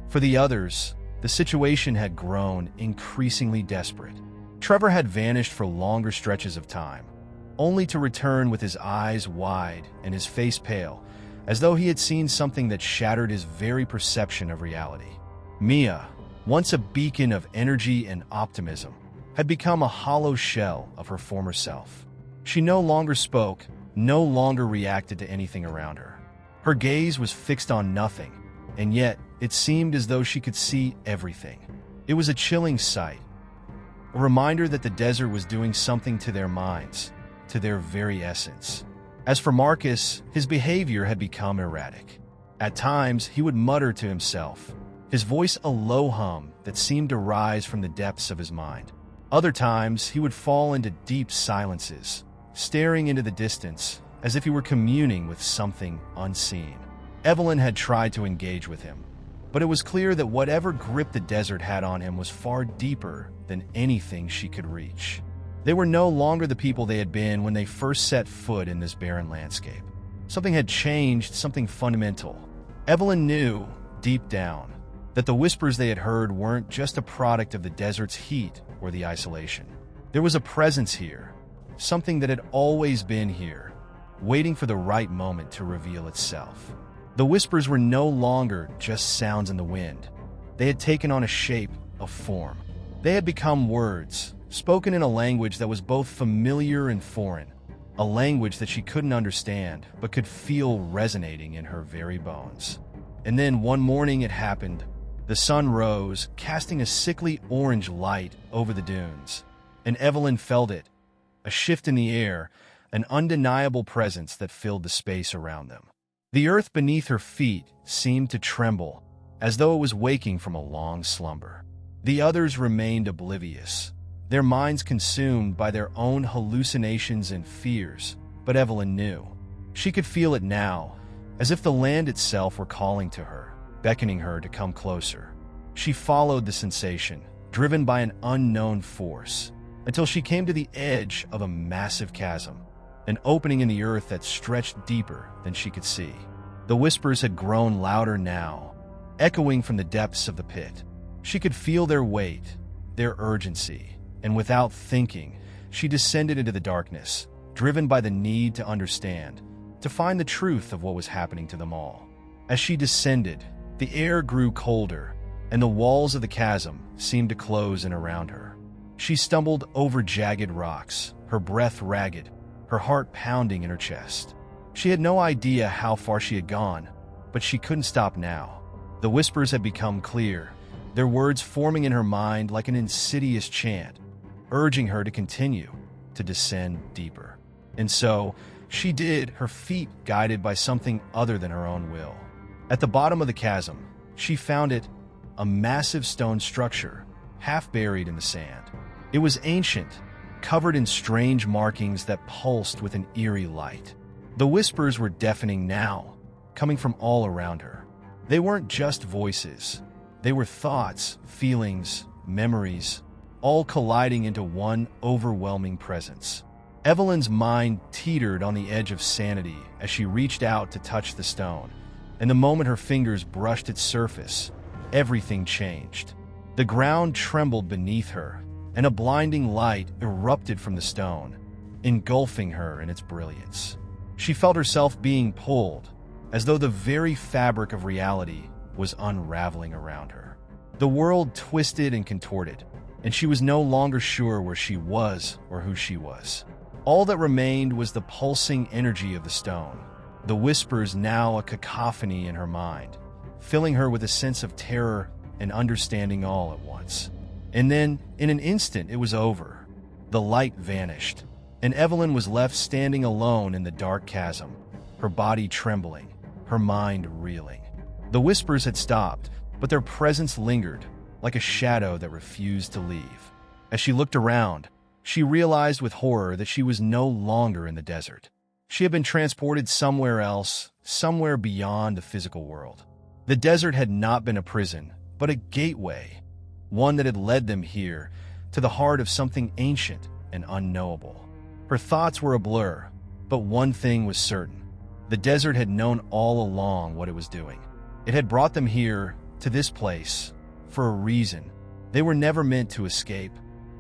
For the others, the situation had grown increasingly desperate. Trevor had vanished for longer stretches of time, only to return with his eyes wide and his face pale, as though he had seen something that shattered his very perception of reality. Mia, once a beacon of energy and optimism, had become a hollow shell of her former self. She no longer spoke, no longer reacted to anything around her. Her gaze was fixed on nothing, and yet it seemed as though she could see everything. It was a chilling sight, a reminder that the desert was doing something to their minds, to their very essence. As for Marcus, his behavior had become erratic. At times, he would mutter to himself, his voice a low hum that seemed to rise from the depths of his mind. Other times, he would fall into deep silences, staring into the distance as if he were communing with something unseen. Evelyn had tried to engage with him, but it was clear that whatever grip the desert had on him was far deeper than anything she could reach. They were no longer the people they had been when they first set foot in this barren landscape. Something had changed, something fundamental. Evelyn knew, deep down, that the whispers they had heard weren't just a product of the desert's heat or the isolation. There was a presence here, something that had always been here, waiting for the right moment to reveal itself. The whispers were no longer just sounds in the wind. They had taken on a shape, a form. They had become words, spoken in a language that was both familiar and foreign, a language that she couldn't understand but could feel resonating in her very bones. And then one morning it happened. The sun rose, casting a sickly orange light over the dunes, and Evelyn felt it, a shift in the air, an undeniable presence that filled the space around them. The earth beneath her feet seemed to tremble, as though it was waking from a long slumber. The others remained oblivious, their minds consumed by their own hallucinations and fears, but Evelyn knew. She could feel it now, as if the land itself were calling to her, beckoning her to come closer. She followed the sensation, driven by an unknown force, until she came to the edge of a massive chasm, an opening in the earth that stretched deeper than she could see. The whispers had grown louder now, echoing from the depths of the pit. She could feel their weight, their urgency, and without thinking, she descended into the darkness, driven by the need to understand, to find the truth of what was happening to them all. As she descended, the air grew colder, and the walls of the chasm seemed to close in around her. She stumbled over jagged rocks, her breath ragged, her heart pounding in her chest. She had no idea how far she had gone, but she couldn't stop now. The whispers had become clear, their words forming in her mind like an insidious chant, urging her to continue, to descend deeper. And so, she did, her feet guided by something other than her own will. At the bottom of the chasm, she found it, a massive stone structure, half buried in the sand. It was ancient, covered in strange markings that pulsed with an eerie light. The whispers were deafening now, coming from all around her. They weren't just voices. They were thoughts, feelings, memories, all colliding into one overwhelming presence. Evelyn's mind teetered on the edge of sanity as she reached out to touch the stone, and the moment her fingers brushed its surface, everything changed. The ground trembled beneath her, and a blinding light erupted from the stone, engulfing her in its brilliance. She felt herself being pulled, as though the very fabric of reality was unraveling around her. The world twisted and contorted, and she was no longer sure where she was or who she was. All that remained was the pulsing energy of the stone, the whispers now a cacophony in her mind, filling her with a sense of terror and understanding all at once. And then, in an instant, it was over. The light vanished, and Evelyn was left standing alone in the dark chasm, her body trembling, her mind reeling. The whispers had stopped, but their presence lingered, like a shadow that refused to leave. As she looked around, she realized with horror that she was no longer in the desert. She had been transported somewhere else, somewhere beyond the physical world. The desert had not been a prison, but a gateway, one that had led them here, to the heart of something ancient and unknowable. Her thoughts were a blur, but one thing was certain. The desert had known all along what it was doing. It had brought them here, to this place, for a reason. They were never meant to escape.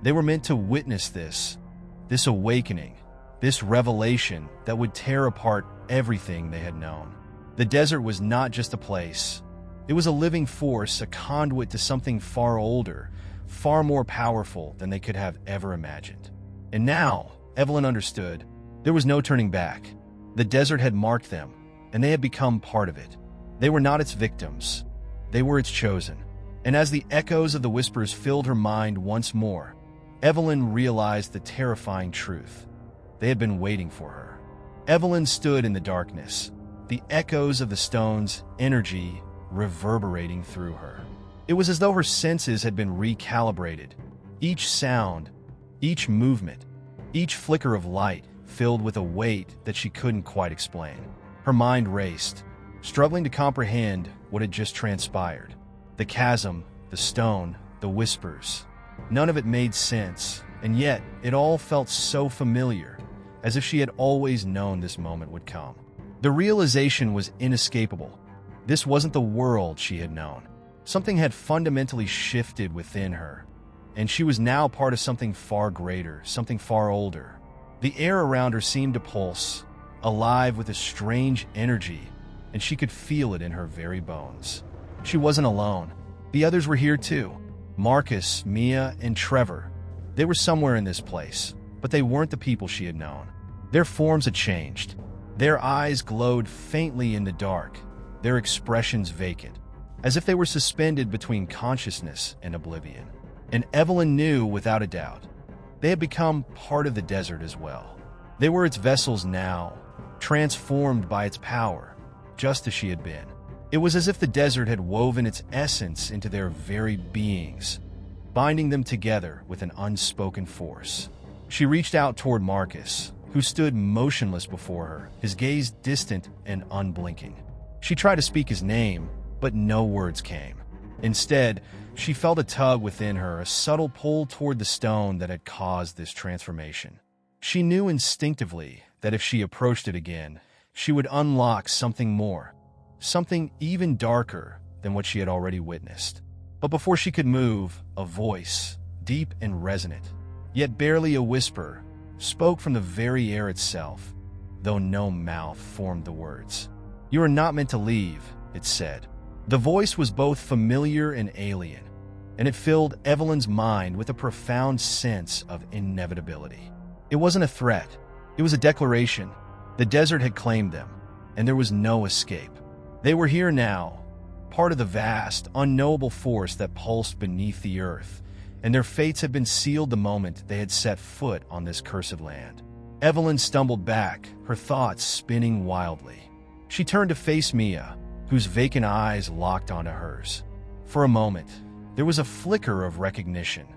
They were meant to witness this awakening, this revelation that would tear apart everything they had known. The desert was not just a place. It was a living force, a conduit to something far older, far more powerful than they could have ever imagined. And now, Evelyn understood, there was no turning back. The desert had marked them, and they had become part of it. They were not its victims. They were its chosen. And as the echoes of the whispers filled her mind once more, Evelyn realized the terrifying truth. They had been waiting for her. Evelyn stood in the darkness, the echoes of the stone's energy reverberating through her. It was as though her senses had been recalibrated. Each sound, each movement, each flicker of light filled with a weight that she couldn't quite explain. Her mind raced, struggling to comprehend what had just transpired. The chasm, the stone, the whispers. None of it made sense, and yet it all felt so familiar, as if she had always known this moment would come. The realization was inescapable. This wasn't the world she had known. Something had fundamentally shifted within her, and she was now part of something far greater, something far older. The air around her seemed to pulse, alive with a strange energy, and she could feel it in her very bones. She wasn't alone. The others were here too. Marcus, Mia, and Trevor. They were somewhere in this place, but they weren't the people she had known. Their forms had changed. Their eyes glowed faintly in the dark, their expressions vacant, as if they were suspended between consciousness and oblivion. And Evelyn knew without a doubt, they had become part of the desert as well. They were its vessels now, transformed by its power, just as she had been. It was as if the desert had woven its essence into their very beings, binding them together with an unspoken force. She reached out toward Marcus, who stood motionless before her, his gaze distant and unblinking. She tried to speak his name, but no words came. Instead, she felt a tug within her, a subtle pull toward the stone that had caused this transformation. She knew instinctively that if she approached it again, she would unlock something more, something even darker than what she had already witnessed. But before she could move, a voice, deep and resonant, yet barely a whisper, spoke from the very air itself, though no mouth formed the words. "You are not meant to leave," it said. The voice was both familiar and alien, and it filled Evelyn's mind with a profound sense of inevitability. It wasn't a threat. It was a declaration. The desert had claimed them, and there was no escape. They were here now, part of the vast, unknowable force that pulsed beneath the earth, and their fates had been sealed the moment they had set foot on this cursed land. Evelyn stumbled back, her thoughts spinning wildly. She turned to face Mia, whose vacant eyes locked onto hers. For a moment, there was a flicker of recognition,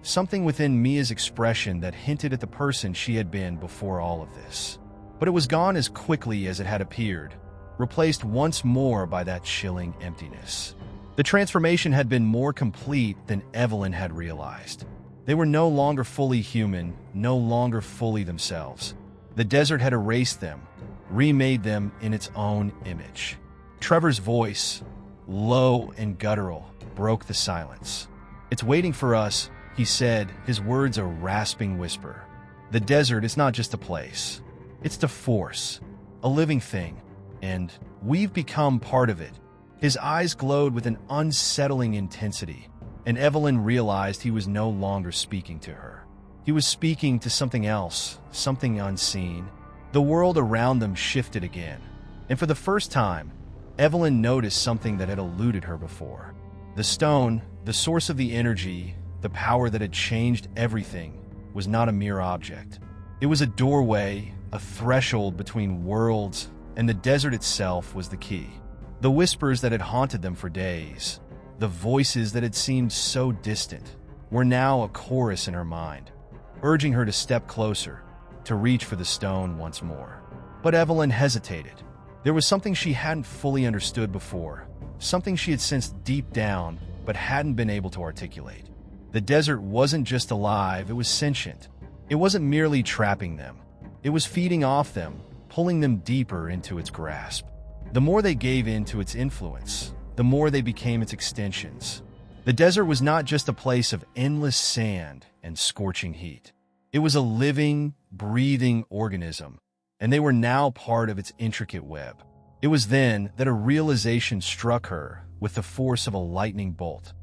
something within Mia's expression that hinted at the person she had been before all of this. But it was gone as quickly as it had appeared, replaced once more by that chilling emptiness. The transformation had been more complete than Evelyn had realized. They were no longer fully human, no longer fully themselves. The desert had erased them, remade them in its own image. Trevor's voice, low and guttural, broke the silence. "It's waiting for us," he said, his words a rasping whisper. "The desert is not just a place. It's the force, a living thing, and we've become part of it." His eyes glowed with an unsettling intensity, and Evelyn realized he was no longer speaking to her. He was speaking to something else, something unseen. The world around them shifted again. And for the first time, Evelyn noticed something that had eluded her before. The stone, the source of the energy, the power that had changed everything, was not a mere object. It was a doorway, a threshold between worlds, and the desert itself was the key. The whispers that had haunted them for days, the voices that had seemed so distant, were now a chorus in her mind, urging her to step closer, to reach for the stone once more. But Evelyn hesitated. There was something she hadn't fully understood before, something she had sensed deep down but hadn't been able to articulate. The desert wasn't just alive, it was sentient. It wasn't merely trapping them. It was feeding off them, pulling them deeper into its grasp. The more they gave in to its influence, the more they became its extensions. The desert was not just a place of endless sand and scorching heat. It was a living, breathing organism, and they were now part of its intricate web. It was then that a realization struck her with the force of a lightning bolt.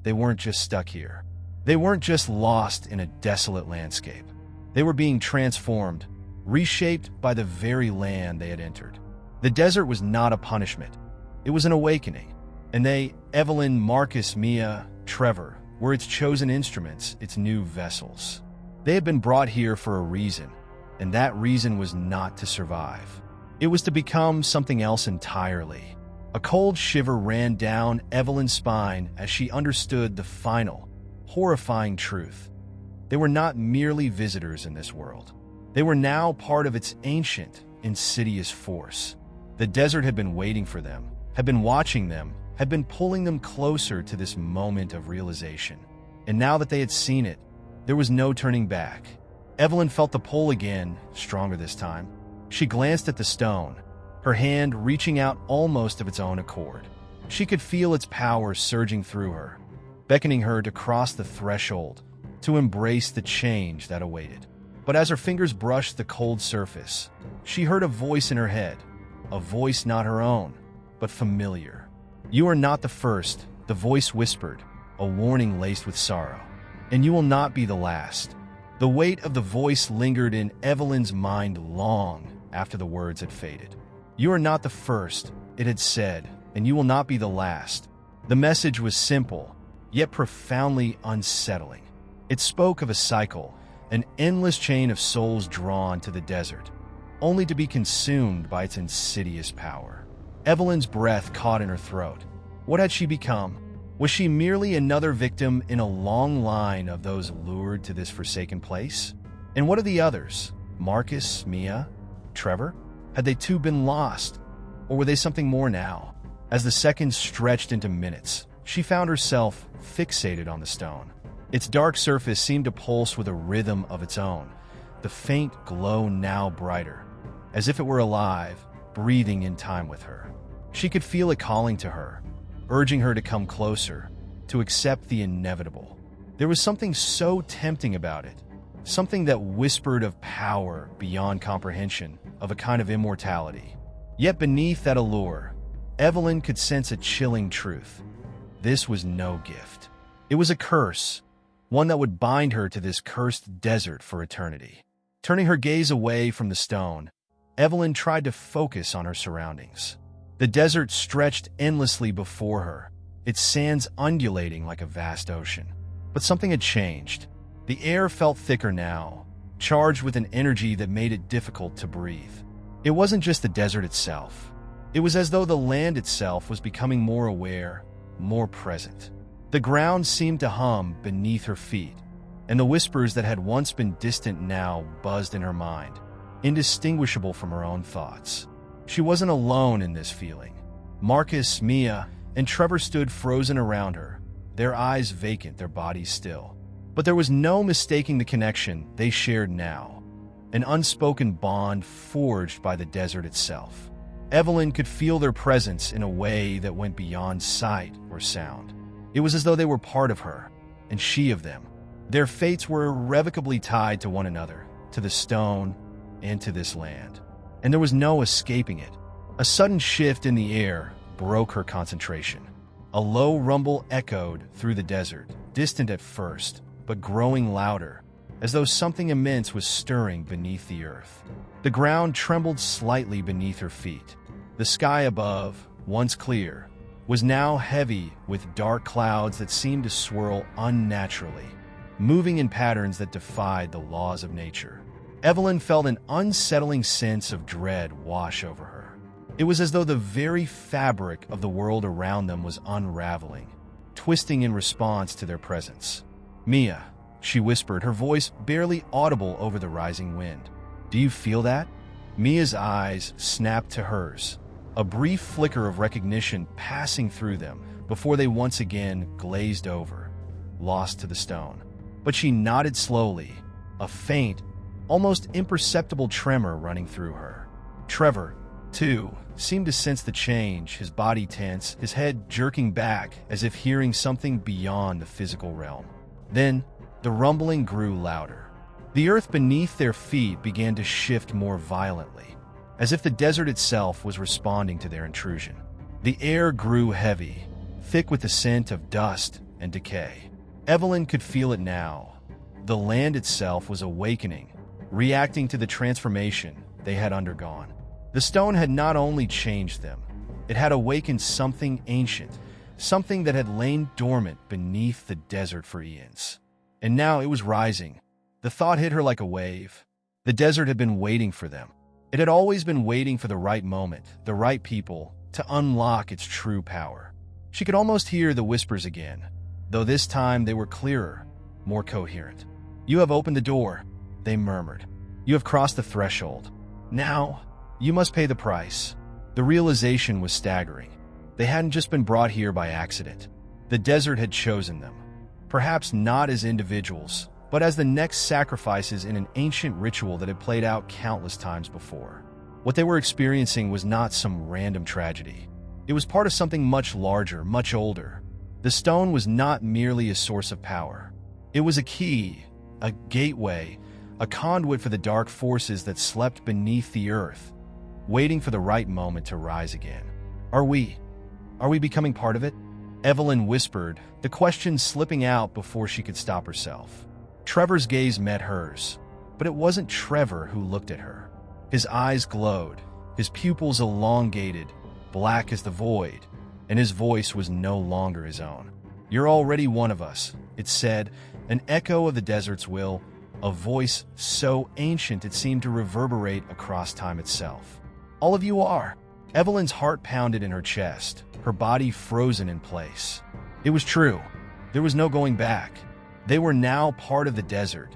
They weren't just stuck here. They weren't just lost in a desolate landscape. They were being transformed, reshaped by the very land they had entered. The desert was not a punishment. It was an awakening. And they, Evelyn, Marcus, Mia, Trevor, were its chosen instruments, its new vessels. They had been brought here for a reason, and that reason was not to survive. It was to become something else entirely. A cold shiver ran down Evelyn's spine as she understood the final, horrifying truth. They were not merely visitors in this world. They were now part of its ancient, insidious force. The desert had been waiting for them, had been watching them, had been pulling them closer to this moment of realization. And now that they had seen it, there was no turning back. Evelyn felt the pull again, stronger this time. She glanced at the stone, her hand reaching out almost of its own accord. She could feel its power surging through her, beckoning her to cross the threshold, to embrace the change that awaited. But as her fingers brushed the cold surface, she heard a voice in her head, a voice not her own, but familiar. "You are not the first," the voice whispered, a warning laced with sorrow. "And you will not be the last." The weight of the voice lingered in Evelyn's mind long after the words had faded. "You are not the first," it had said, "and you will not be the last." The message was simple, yet profoundly unsettling. It spoke of a cycle, an endless chain of souls drawn to the desert, only to be consumed by its insidious power. Evelyn's breath caught in her throat. What had she become? Was she merely another victim in a long line of those lured to this forsaken place? And what of the others? Marcus, Mia, Trevor? Had they too been lost? Or were they something more now? As the seconds stretched into minutes, she found herself fixated on the stone. Its dark surface seemed to pulse with a rhythm of its own, the faint glow now brighter, as if it were alive, breathing in time with her. She could feel it calling to her, urging her to come closer, to accept the inevitable. There was something so tempting about it, something that whispered of power beyond comprehension, of a kind of immortality. Yet beneath that allure, Evelyn could sense a chilling truth. This was no gift. It was a curse, one that would bind her to this cursed desert for eternity. Turning her gaze away from the stone, Evelyn tried to focus on her surroundings. The desert stretched endlessly before her, its sands undulating like a vast ocean. But something had changed. The air felt thicker now, charged with an energy that made it difficult to breathe. It wasn't just the desert itself. It was as though the land itself was becoming more aware, more present. The ground seemed to hum beneath her feet, and the whispers that had once been distant now buzzed in her mind, indistinguishable from her own thoughts. She wasn't alone in this feeling. Marcus, Mia, and Trevor stood frozen around her, their eyes vacant, their bodies still. But there was no mistaking the connection they shared now, an unspoken bond forged by the desert itself. Evelyn could feel their presence in a way that went beyond sight or sound. It was as though they were part of her, and she of them. Their fates were irrevocably tied to one another, to the stone, and to this land. And there was no escaping it. A sudden shift in the air broke her concentration. A low rumble echoed through the desert, distant at first, but growing louder, as though something immense was stirring beneath the earth. The ground trembled slightly beneath her feet. The sky above, once clear, was now heavy with dark clouds that seemed to swirl unnaturally, moving in patterns that defied the laws of nature. Evelyn felt an unsettling sense of dread wash over her. It was as though the very fabric of the world around them was unraveling, twisting in response to their presence. "Mia," she whispered, her voice barely audible over the rising wind. "Do you feel that?" Mia's eyes snapped to hers, a brief flicker of recognition passing through them before they once again glazed over, lost to the stone. But she nodded slowly, a faint, almost imperceptible tremor running through her. Trevor, too, seemed to sense the change, his body tense, his head jerking back as if hearing something beyond the physical realm. Then, the rumbling grew louder. The earth beneath their feet began to shift more violently, as if the desert itself was responding to their intrusion. The air grew heavy, thick with the scent of dust and decay. Evelyn could feel it now. The land itself was awakening, reacting to the transformation they had undergone. The stone had not only changed them, it had awakened something ancient, something that had lain dormant beneath the desert for eons. And now it was rising. The thought hit her like a wave. The desert had been waiting for them. It had always been waiting for the right moment, the right people, to unlock its true power. She could almost hear the whispers again, though this time they were clearer, more coherent. "You have opened the door," they murmured. "You have crossed the threshold. Now, you must pay the price." The realization was staggering. They hadn't just been brought here by accident. The desert had chosen them, perhaps not as individuals, but as the next sacrifices in an ancient ritual that had played out countless times before. What they were experiencing was not some random tragedy. It was part of something much larger, much older. The stone was not merely a source of power. It was a key, a gateway, a conduit for the dark forces that slept beneath the earth, waiting for the right moment to rise again. Are we becoming part of it?" Evelyn whispered, the question slipping out before she could stop herself. Trevor's gaze met hers, but it wasn't Trevor who looked at her. His eyes glowed, his pupils elongated, black as the void, and his voice was no longer his own. "You're already one of us," it said, an echo of the desert's will, a voice so ancient it seemed to reverberate across time itself. "All of you are." Evelyn's heart pounded in her chest, her body frozen in place. It was true. There was no going back. They were now part of the desert,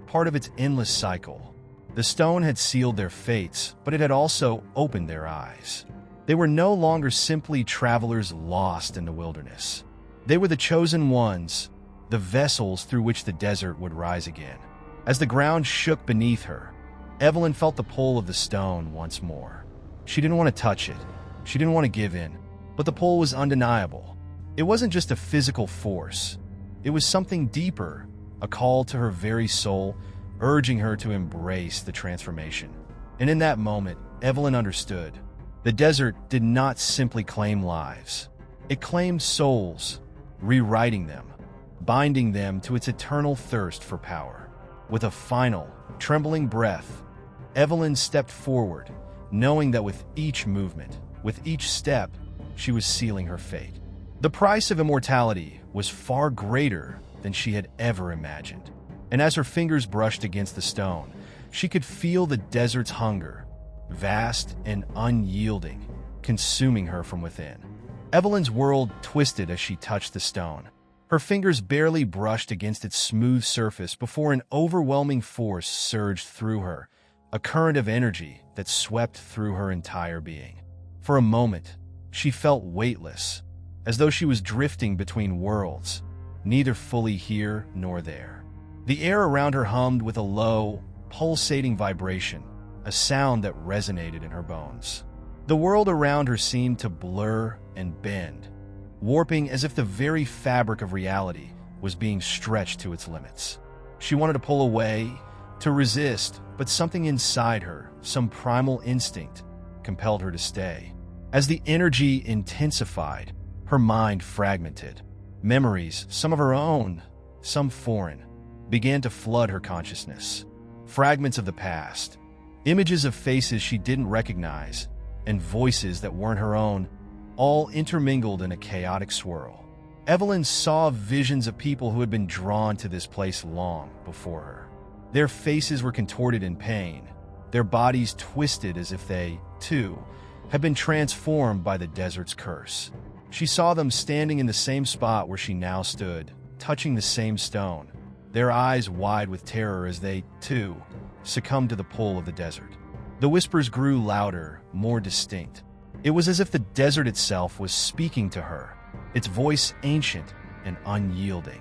part of its endless cycle. The stone had sealed their fates, but it had also opened their eyes. They were no longer simply travelers lost in the wilderness. They were the chosen ones, the vessels through which the desert would rise again. As the ground shook beneath her, Evelyn felt the pull of the stone once more. She didn't want to touch it. She didn't want to give in, but the pull was undeniable. It wasn't just a physical force. It was something deeper, a call to her very soul, urging her to embrace the transformation. And in that moment, Evelyn understood. The desert did not simply claim lives. It claimed souls, rewriting them, binding them to its eternal thirst for power. With a final, trembling breath, Evelyn stepped forward, knowing that with each movement, with each step, she was sealing her fate. The price of immortality was far greater than she had ever imagined. And as her fingers brushed against the stone, she could feel the desert's hunger, vast and unyielding, consuming her from within. Evelyn's world twisted as she touched the stone. Her fingers barely brushed against its smooth surface before an overwhelming force surged through her, a current of energy that swept through her entire being. For a moment, she felt weightless, as though she was drifting between worlds, neither fully here nor there. The air around her hummed with a low, pulsating vibration, a sound that resonated in her bones. The world around her seemed to blur and bend, warping as if the very fabric of reality was being stretched to its limits. She wanted to pull away, to resist, but something inside her, some primal instinct, compelled her to stay. As the energy intensified, her mind fragmented. Memories, some of her own, some foreign, began to flood her consciousness. Fragments of the past, images of faces she didn't recognize, and voices that weren't her own, all intermingled in a chaotic swirl. Evelyn saw visions of people who had been drawn to this place long before her. Their faces were contorted in pain, their bodies twisted as if they, too, had been transformed by the desert's curse. She saw them standing in the same spot where she now stood, touching the same stone, their eyes wide with terror as they, too, succumbed to the pull of the desert. The whispers grew louder, more distinct. It was as if the desert itself was speaking to her, its voice ancient and unyielding.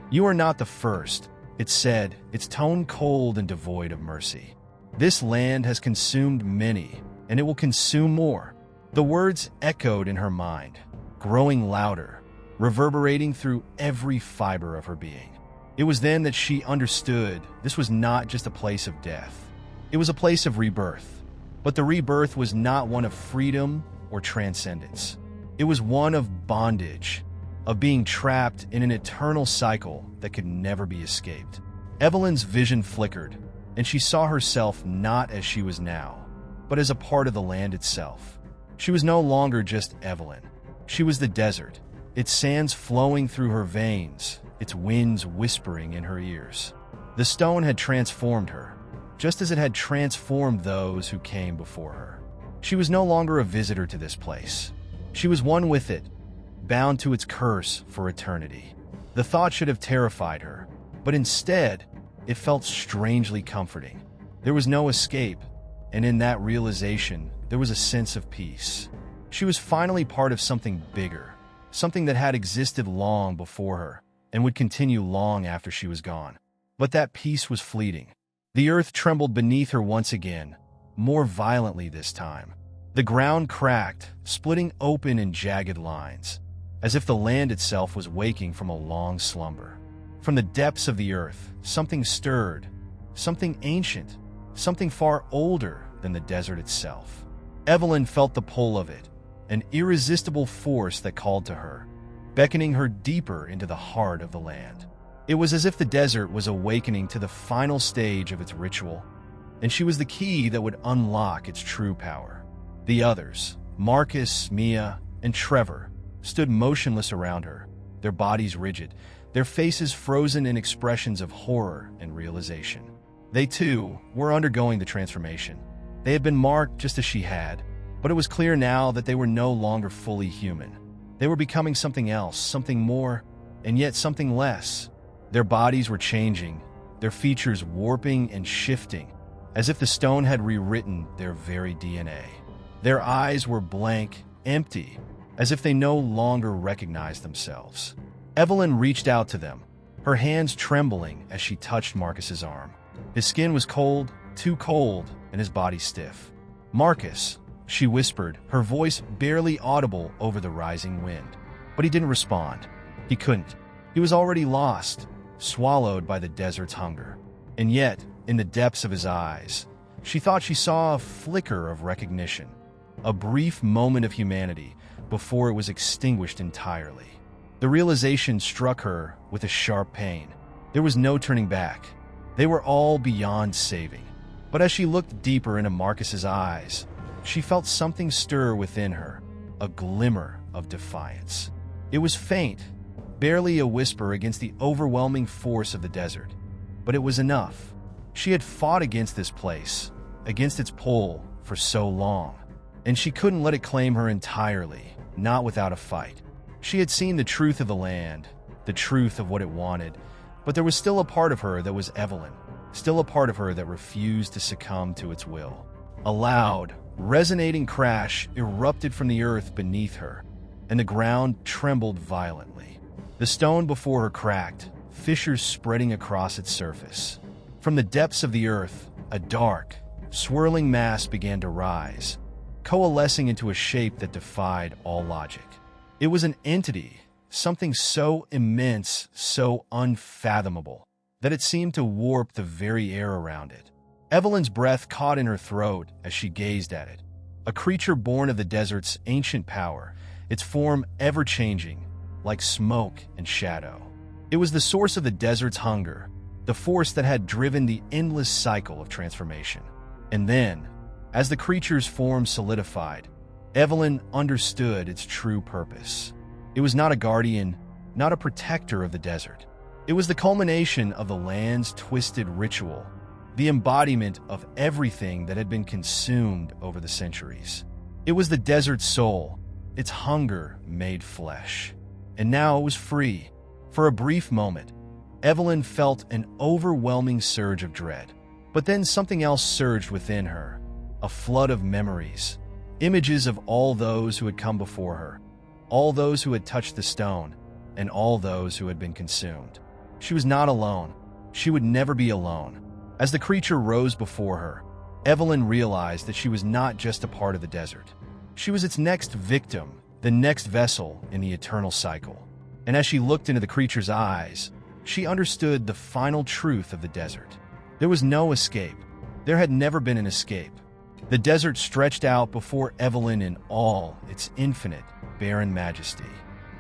"You are not the first," it said, its tone cold and devoid of mercy. "This land has consumed many, and it will consume more." The words echoed in her mind, growing louder, reverberating through every fiber of her being. It was then that she understood this was not just a place of death. It was a place of rebirth. But the rebirth was not one of freedom or transcendence. It was one of bondage, of being trapped in an eternal cycle that could never be escaped. Evelyn's vision flickered, and she saw herself not as she was now, but as a part of the land itself. She was no longer just Evelyn. She was the desert, its sands flowing through her veins, its winds whispering in her ears. The stone had transformed her, just as it had transformed those who came before her. She was no longer a visitor to this place. She was one with it, bound to its curse for eternity. The thought should have terrified her, but instead, it felt strangely comforting. There was no escape, and in that realization, there was a sense of peace. She was finally part of something bigger, something that had existed long before her and would continue long after she was gone. But that peace was fleeting. The earth trembled beneath her once again, more violently this time. The ground cracked, splitting open in jagged lines, as if the land itself was waking from a long slumber. From the depths of the earth, something stirred, something ancient, something far older than the desert itself. Evelyn felt the pull of it, an irresistible force that called to her, beckoning her deeper into the heart of the land. It was as if the desert was awakening to the final stage of its ritual, and she was the key that would unlock its true power. The others, Marcus, Mia, and Trevor, stood motionless around her, their bodies rigid, their faces frozen in expressions of horror and realization. They, too, were undergoing the transformation. They had been marked just as she had, but it was clear now that they were no longer fully human. They were becoming something else, something more, and yet something less. Their bodies were changing, their features warping and shifting, as if the stone had rewritten their very DNA. Their eyes were blank, empty, as if they no longer recognized themselves. Evelyn reached out to them, her hands trembling as she touched Marcus's arm. His skin was cold, too cold, and his body stiff. "Marcus," she whispered, her voice barely audible over the rising wind. But he didn't respond. He couldn't. He was already lost, swallowed by the desert's hunger. And yet, in the depths of his eyes, she thought she saw a flicker of recognition, a brief moment of humanity before it was extinguished entirely. The realization struck her with a sharp pain. There was no turning back. They were all beyond saving. But as she looked deeper into Marcus's eyes, she felt something stir within her, a glimmer of defiance. It was faint, barely a whisper against the overwhelming force of the desert. But it was enough. She had fought against this place, against its pull, for so long, and she couldn't let it claim her entirely, not without a fight. She had seen the truth of the land, the truth of what it wanted, but there was still a part of her that was Evelyn, still a part of her that refused to succumb to its will. A loud, resonating crash erupted from the earth beneath her, and the ground trembled violently. The stone before her cracked, fissures spreading across its surface. From the depths of the earth, a dark, swirling mass began to rise, coalescing into a shape that defied all logic. It was an entity, something so immense, so unfathomable, that it seemed to warp the very air around it. Evelyn's breath caught in her throat as she gazed at it. A creature born of the desert's ancient power, its form ever-changing, like smoke and shadow. It was the source of the desert's hunger, the force that had driven the endless cycle of transformation. And then, as the creature's form solidified, Evelyn understood its true purpose. It was not a guardian, not a protector of the desert. It was the culmination of the land's twisted ritual, the embodiment of everything that had been consumed over the centuries. It was the desert's soul, its hunger made flesh. And now it was free. For a brief moment, Evelyn felt an overwhelming surge of dread. But then something else surged within her, a flood of memories, images of all those who had come before her, all those who had touched the stone, and all those who had been consumed. She was not alone. She would never be alone. As the creature rose before her, Evelyn realized that she was not just a part of the desert. She was its next victim, the next vessel in the eternal cycle. And as she looked into the creature's eyes, she understood the final truth of the desert. There was no escape. There had never been an escape. The desert stretched out before Evelyn in all its infinite, barren majesty.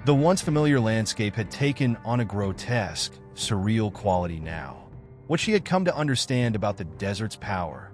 The once familiar landscape had taken on a grotesque, surreal quality now. What she had come to understand about the desert's power,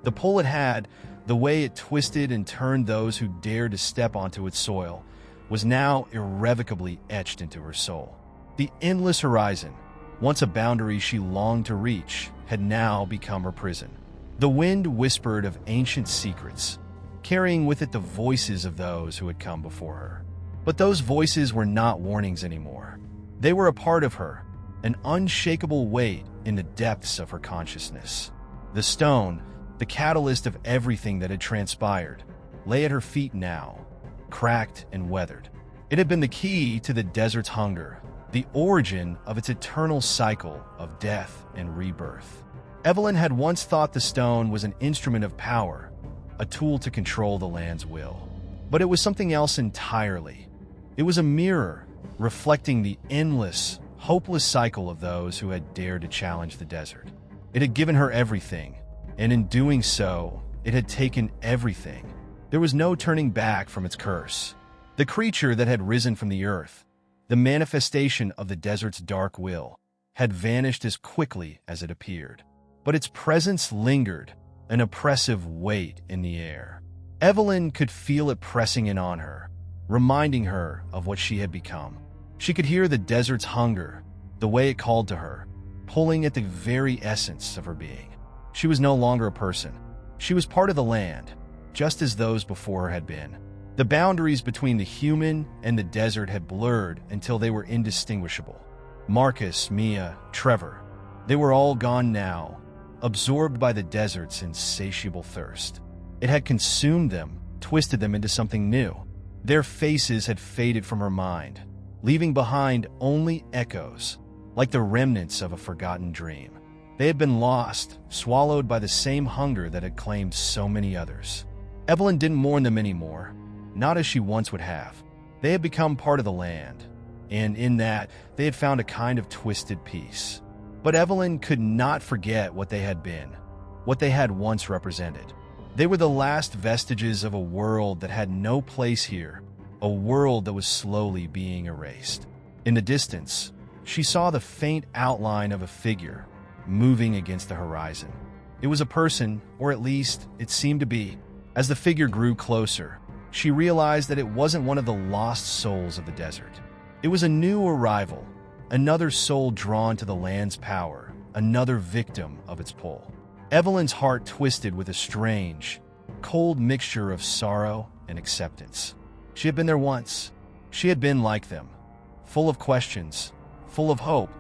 the pull it had, the way it twisted and turned those who dared to step onto its soil, was now irrevocably etched into her soul. The endless horizon, once a boundary she longed to reach, had now become her prison. The wind whispered of ancient secrets, carrying with it the voices of those who had come before her. But those voices were not warnings anymore. They were a part of her, an unshakable weight in the depths of her consciousness. The stone, the catalyst of everything that had transpired, lay at her feet now, cracked and weathered. It had been the key to the desert's hunger, the origin of its eternal cycle of death and rebirth. Evelyn had once thought the stone was an instrument of power, a tool to control the land's will. But it was something else entirely. It was a mirror reflecting the endless, hopeless cycle of those who had dared to challenge the desert. It had given her everything, and in doing so, it had taken everything. There was no turning back from its curse. The creature that had risen from the earth, the manifestation of the desert's dark will, had vanished as quickly as it appeared. But its presence lingered, an oppressive weight in the air. Evelyn could feel it pressing in on her, reminding her of what she had become. She could hear the desert's hunger, the way it called to her, pulling at the very essence of her being. She was no longer a person. She was part of the land, just as those before her had been. The boundaries between the human and the desert had blurred until they were indistinguishable. Marcus, Mia, Trevor, they were all gone now, absorbed by the desert's insatiable thirst. It had consumed them, twisted them into something new. Their faces had faded from her mind, leaving behind only echoes, like the remnants of a forgotten dream. They had been lost, swallowed by the same hunger that had claimed so many others. Evelyn didn't mourn them anymore, not as she once would have. They had become part of the land, and in that, they had found a kind of twisted peace. But Evelyn could not forget what they had been, what they had once represented. They were the last vestiges of a world that had no place here, a world that was slowly being erased. In the distance, she saw the faint outline of a figure moving against the horizon. It was a person, or at least it seemed to be. As the figure grew closer, she realized that it wasn't one of the lost souls of the desert. It was a new arrival, another soul drawn to the land's power, another victim of its pull. Evelyn's heart twisted with a strange, cold mixture of sorrow and acceptance. She had been there once. She had been like them, full of questions, full of hope,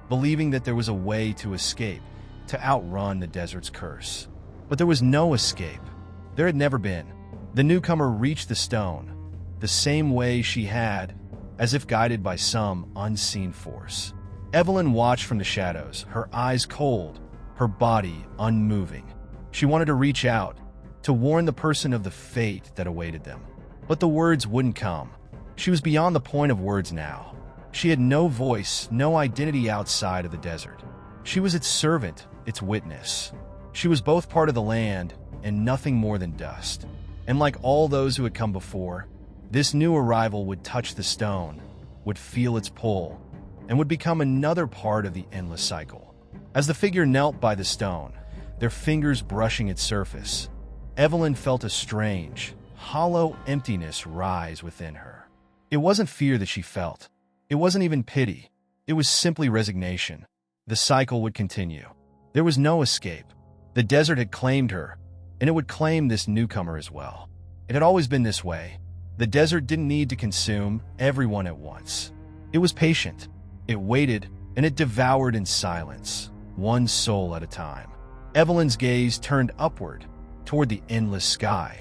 believing that there was a way to escape, to outrun the desert's curse. But there was no escape. There had never been. The newcomer reached the stone, the same way she had, as if guided by some unseen force. Evelyn watched from the shadows, her eyes cold, her body unmoving. She wanted to reach out, to warn the person of the fate that awaited them. But the words wouldn't come. She was beyond the point of words now. She had no voice, no identity outside of the desert. She was its servant, its witness. She was both part of the land and nothing more than dust. And like all those who had come before, this new arrival would touch the stone, would feel its pull, and would become another part of the endless cycle. As the figure knelt by the stone, their fingers brushing its surface, Evelyn felt a strange, hollow emptiness rise within her. It wasn't fear that she felt. It wasn't even pity. It was simply resignation. The cycle would continue. There was no escape. The desert had claimed her, and it would claim this newcomer as well. It had always been this way. The desert didn't need to consume everyone at once. It was patient. It waited, and it devoured in silence, one soul at a time. Evelyn's gaze turned upward, toward the endless sky.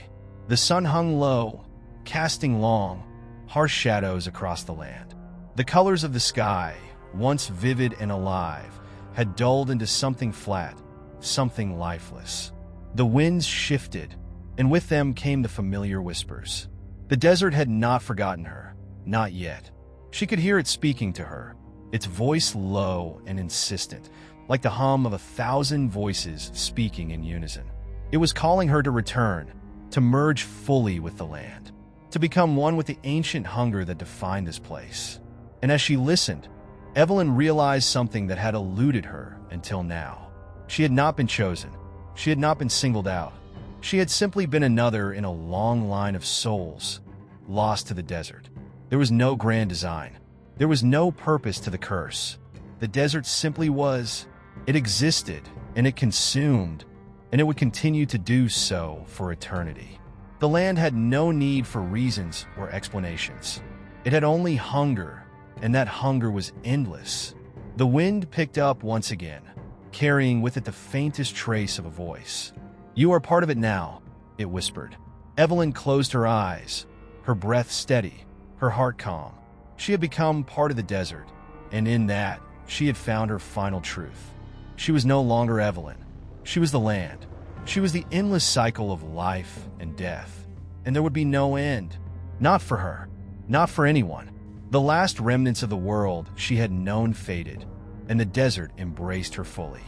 The sun hung low, casting long, harsh shadows across the land. The colors of the sky, once vivid and alive, had dulled into something flat, something lifeless. The winds shifted, and with them came the familiar whispers. The desert had not forgotten her, not yet. She could hear it speaking to her, its voice low and insistent, like the hum of 1,000 voices speaking in unison. It was calling her to return, to merge fully with the land, to become one with the ancient hunger that defined this place. And as she listened, Evelyn realized something that had eluded her until now. She had not been chosen. She had not been singled out. She had simply been another in a long line of souls, lost to the desert. There was no grand design. There was no purpose to the curse. The desert simply was. It existed, and it consumed, and it would continue to do so for eternity. The land had no need for reasons or explanations. It had only hunger, and that hunger was endless. The wind picked up once again, carrying with it the faintest trace of a voice. "You are part of it now," it whispered. Evelyn closed her eyes, her breath steady, her heart calm. She had become part of the desert, and in that, she had found her final truth. She was no longer Evelyn. She was the land. She was the endless cycle of life and death. And there would be no end. Not for her. Not for anyone. The last remnants of the world she had known faded, and the desert embraced her fully.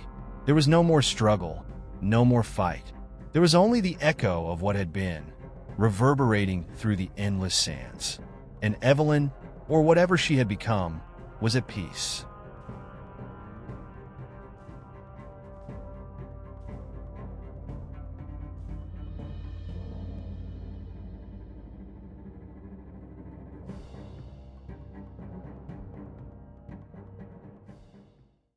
There was no more struggle, no more fight. There was only the echo of what had been, reverberating through the endless sands. And Evelyn, or whatever she had become, was at peace.